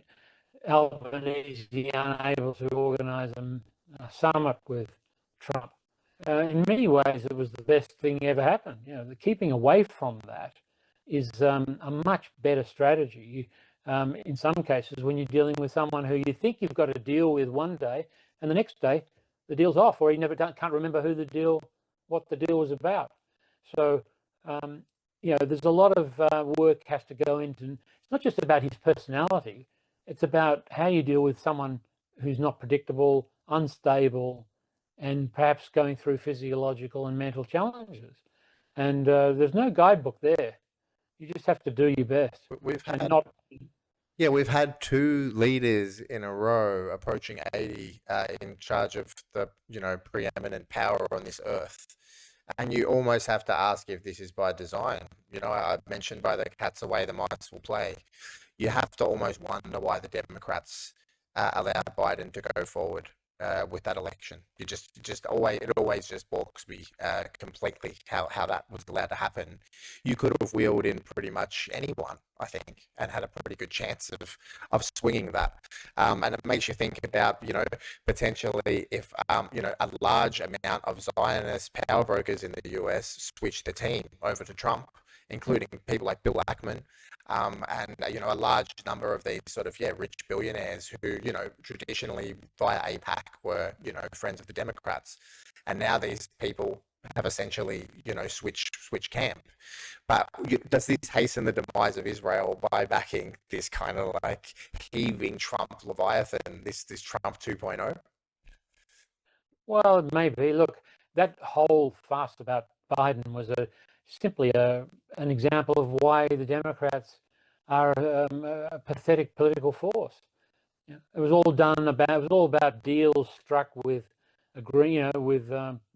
Albanese unable to organise a summit with Trump. In many ways, it was the best thing ever happened. The keeping away from that is a much better strategy. In some cases, when you're dealing with someone who you think you've got to deal with one day, and the next day the deal's off, or you can't remember what the deal was about. So, there's a lot of work has to go into. It's not just about his personality; it's about how you deal with someone who's not predictable, unstable, and perhaps going through physiological and mental challenges. And there's no guidebook there. You just have to do your best. We've had 2 leaders in a row approaching 80 in charge of the preeminent power on this earth, and you almost have to ask if this is by design. I mentioned, by the cat's away, the mice will play. You have to almost wonder why the Democrats allowed Biden to go forward with that election. It always just balks me completely how that was allowed to happen. You could have wheeled in pretty much anyone, I think, and had a pretty good chance of swinging that. And it makes you think about, potentially if, a large amount of Zionist power brokers in the US switched the team over to Trump, including people like Bill Ackman, and a large number of these sort of rich billionaires who traditionally via AIPAC were friends of the Democrats, and now these people have essentially, switched camp. But does this hasten the demise of Israel by backing this kind of like heaving Trump Leviathan, this Trump 2.0? Well, it may be. Look, that whole fuss about Biden was simply an example of why the Democrats are a pathetic political force. It was all done about. It was all about deals struck with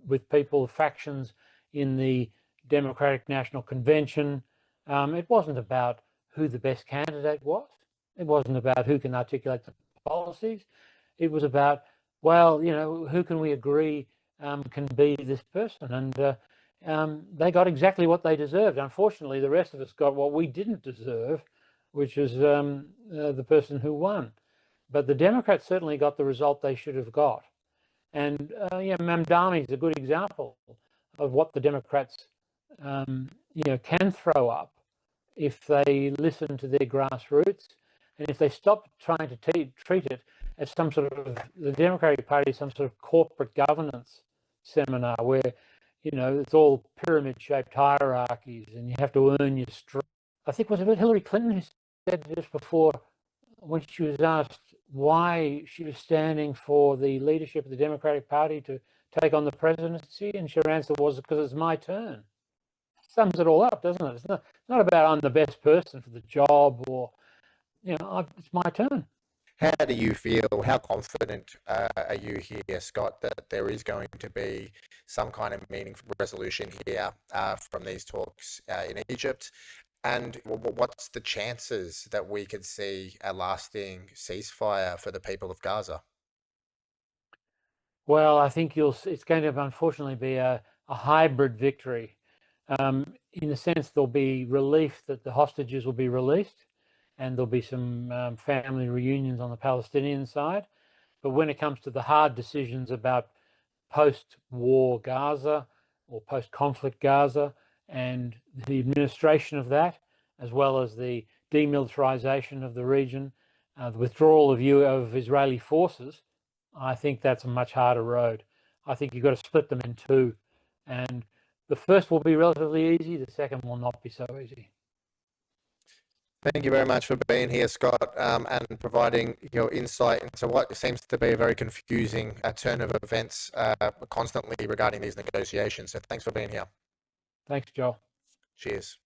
with people, factions in the Democratic National Convention. It wasn't about who the best candidate was. It wasn't about who can articulate the policies. It was about, well, who can we agree can be this person? And they got exactly what they deserved. Unfortunately, the rest of us got what we didn't deserve, which is the person who won. But the Democrats certainly got the result they should have got. And Mamdani is a good example of what the Democrats can throw up if they listen to their grassroots, and if they stop trying to treat it as some sort of, the Democratic Party, some sort of corporate governance seminar where it's all pyramid-shaped hierarchies and you have to earn your stripes. I think it was Hillary Clinton who said just before, when she was asked why she was standing for the leadership of the Democratic Party to take on the presidency, and her answer was, because it's my turn. Sums it all up, doesn't it? It's not about I'm the best person for the job, or it's my turn. How do you feel? How confident are you here, Scott, that there is going to be some kind of meaningful resolution here from these talks in Egypt? And what's the chances that we could see a lasting ceasefire for the people of Gaza? Well, I think it's going to unfortunately be a hybrid victory. In the sense, there'll be relief that the hostages will be released, and there'll be some family reunions on the Palestinian side. But when it comes to the hard decisions about post-war Gaza or post-conflict Gaza and the administration of that, as well as the demilitarization of the region, the withdrawal of Israeli forces, I think that's a much harder road. I think you've got to split them in two, and the first will be relatively easy, the second will not be so easy. Thank you very much for being here, Scott, and providing your insight into what seems to be a very confusing turn of events constantly regarding these negotiations. So thanks for being here. Thanks, Joel. Cheers.